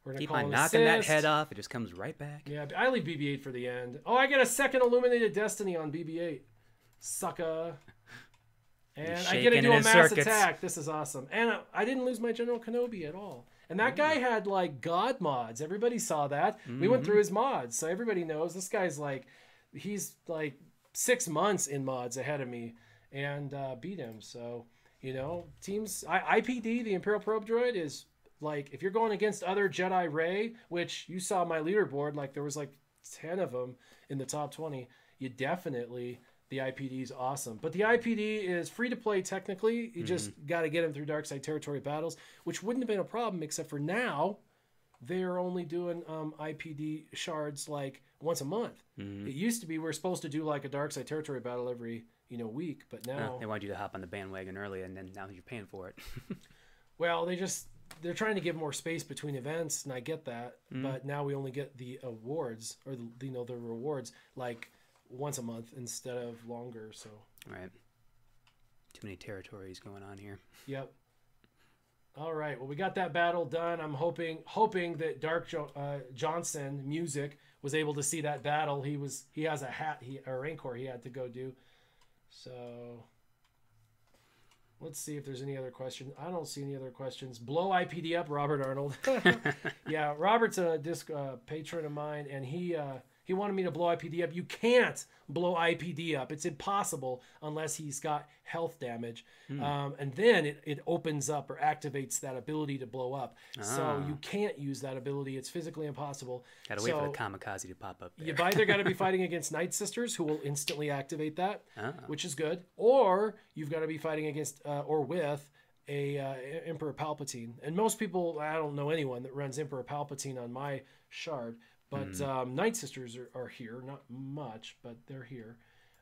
We're gonna Keep call on an knocking that assist. head off. It just comes right back. Yeah, I leave BB-8 for the end. Oh, I get a second Illuminated Destiny on BB-8. Sucka. And I get to shaking do in a his mass circuits. attack. This is awesome. And I didn't lose my General Kenobi at all. And that guy had like God mods. Everybody saw that. We went through his mods. So everybody knows this guy's like, he's like 6 months in mods ahead of me and beat him. So, you know, teams, IPD, the Imperial Probe Droid, is like, if you're going against other Jedi Rey, which you saw my leaderboard, like there was like 10 of them in the top 20, you definitely, the IPD is awesome. But the IPD is free to play technically. You just got to get him through Dark Side Territory battles, which wouldn't have been a problem except for now they're only doing IPD shards like once a month. It used to be we're supposed to do like a Dark Side Territory battle every week, but now They wanted you to hop on the bandwagon early, and then now you're paying for it. well, they're trying to give more space between events, and I get that. But now we only get the awards or the rewards like once a month instead of longer. So Right. Too many territories going on here. yep. All right. Well, we got that battle done. I'm hoping that Johnson Music was able to see that battle. He has a Rancor he had to go do. So let's see if there's any other questions. I don't see any other questions. Blow IPD up, Robert Arnold. Yeah, Robert's a disc patron of mine, and he wanted me to blow IPD up. You can't blow IPD up. It's impossible unless he's got health damage. And then it opens up or activates that ability to blow up. So you can't use that ability. It's physically impossible. Gotta wait for the kamikaze to pop up there. You've either got to be fighting against Night Sisters, who will instantly activate that, which is good, or you've got to be fighting against or with a Emperor Palpatine. And most people, I don't know anyone that runs Emperor Palpatine on my shard. But Night Sisters are here. Not much, but they're here.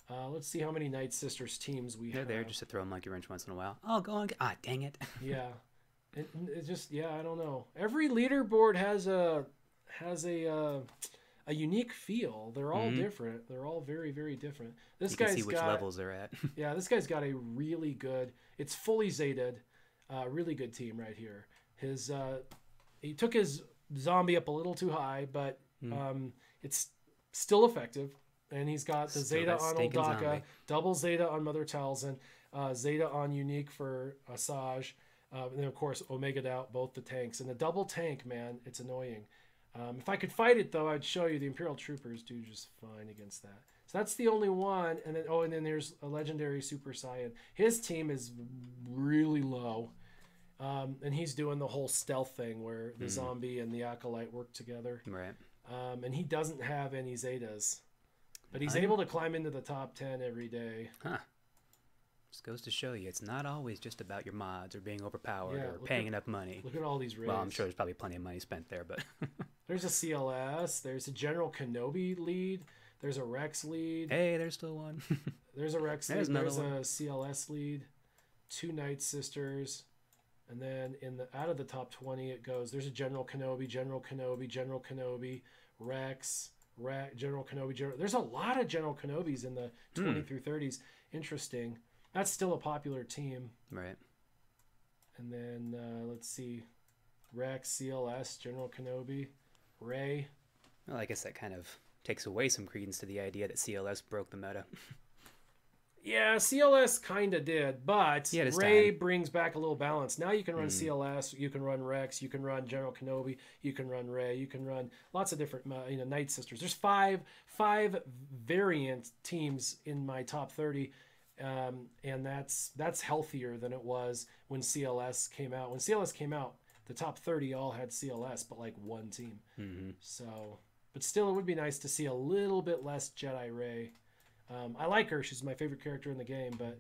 Let's see how many Night Sisters teams we have. They're there just to throw them like a wrench once in a while. Oh, go on. Dang it. Yeah. It's just, I don't know. Every leaderboard has a unique feel. They're all different. They're all very, very different. This guy's see which levels they're at. Yeah, this guy's got a really good, it's fully Zated, really good team right here. He took his zombie up a little too high, but it's still effective, and he's got the Zeta on Oldaka, double Zeta on Mother Talzin, Zeta on Unique for Asajj, and then of course Omega'd out both the tanks. And the double tank, man, it's annoying. If I could fight it though, I'd show you the Imperial Troopers do just fine against that. So that's the only one. And then there's a legendary Super Saiyan. His team is really low. And he's doing the whole stealth thing where the zombie and the acolyte work together. Right. And he doesn't have any Zetas. But he's able to climb into the top 10 every day. Huh. Just goes to show you, it's not always just about your mods or being overpowered or paying enough money. Look at all these raids. Well, I'm sure there's probably plenty of money spent there, but... There's a CLS. There's a General Kenobi lead. There's a Rex lead. Hey, there's still one. There's a Rex lead. There's one. A CLS lead. 2 Night Sisters. And then out of the top 20, it goes, there's a General Kenobi, General Kenobi, General Kenobi, Rex, General Kenobi. There's a lot of General Kenobis in the 20 through 30s. Interesting. That's still a popular team. Right. And then, let's see, Rex, CLS, General Kenobi, Rey. Well, I guess that kind of takes away some credence to the idea that CLS broke the meta. Yeah, CLS kind of did, but Rey brings back a little balance. Now you can run CLS, you can run Rex, you can run General Kenobi, you can run Rey, you can run lots of different Night Sisters. There's five variant teams in my top 30, and that's healthier than it was when CLS came out. When CLS came out, the top 30 all had CLS, but like one team. So, but still, it would be nice to see a little bit less Jedi Rey. I like her. She's my favorite character in the game, but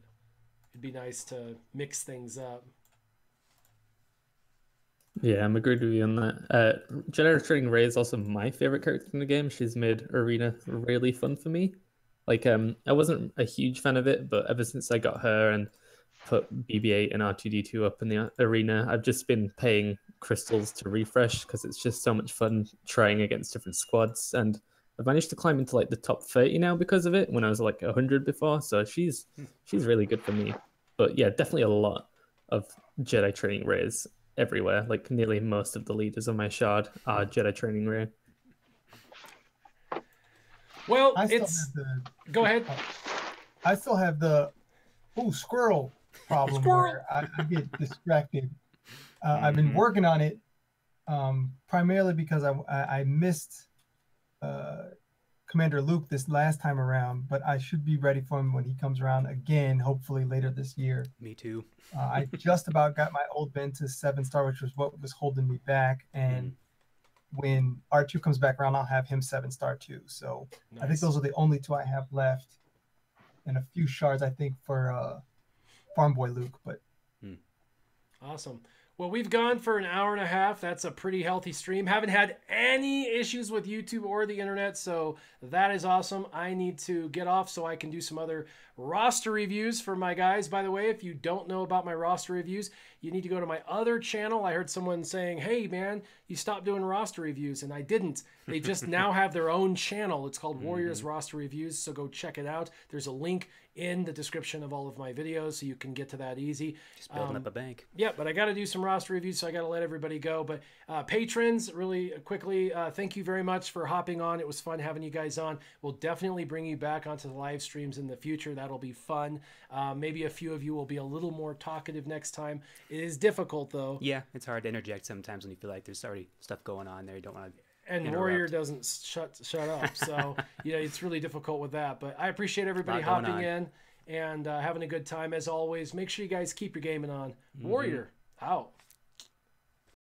it'd be nice to mix things up. Yeah, I'm agreed with you on that. Jedi Training Rey is also my favorite character in the game. She's made Arena really fun for me. Like, I wasn't a huge fan of it, but ever since I got her and put BB-8 and R2-D2 up in the arena, I've just been paying crystals to refresh because it's just so much fun trying against different squads. And I've managed to climb into like the top 30 now because of it when I was like 100 before. So she's really good for me. But yeah, definitely a lot of Jedi Training Reys everywhere. Like nearly most of the leaders on my shard are Jedi Training Rey. Well, go ahead. I still have the squirrel problem where I get distracted. I've been working on it primarily because I missed Commander Luke this last time around, but I should be ready for him when he comes around again, hopefully later this year. Me too. I just about got my old Ben to 7-star, which was what was holding me back, and when R2 comes back around, I'll have him 7-star too. So nice. I think those are the only 2 I have left, and a few shards I think for Farm Boy Luke. But awesome. Well, we've gone for an hour and a half. That's a pretty healthy stream. Haven't had any issues with YouTube or the internet, so that is awesome. I need to get off so I can do some other roster reviews for my guys. By the way, if you don't know about my roster reviews, you need to go to my other channel. I heard someone saying, hey, man, you stopped doing roster reviews, and I didn't. They just now have their own channel. It's called Warriors Roster Reviews, so go check it out. There's a link in the description of all of my videos, so you can get to that easy. Just building up a bank. Yeah, but I got to do some roster reviews, so I got to let everybody go. But patrons, really quickly, thank you very much for hopping on. It was fun having you guys on. We'll definitely bring you back onto the live streams in the future. That'll be fun. Maybe a few of you will be a little more talkative next time. It is difficult, though. Yeah, it's hard to interject sometimes when you feel like there's already stuff going on there. You don't want to. And interrupt. Warrior doesn't shut up, so it's really difficult with that. But I appreciate everybody hopping in and having a good time as always. Make sure you guys keep your gaming on. Warrior out.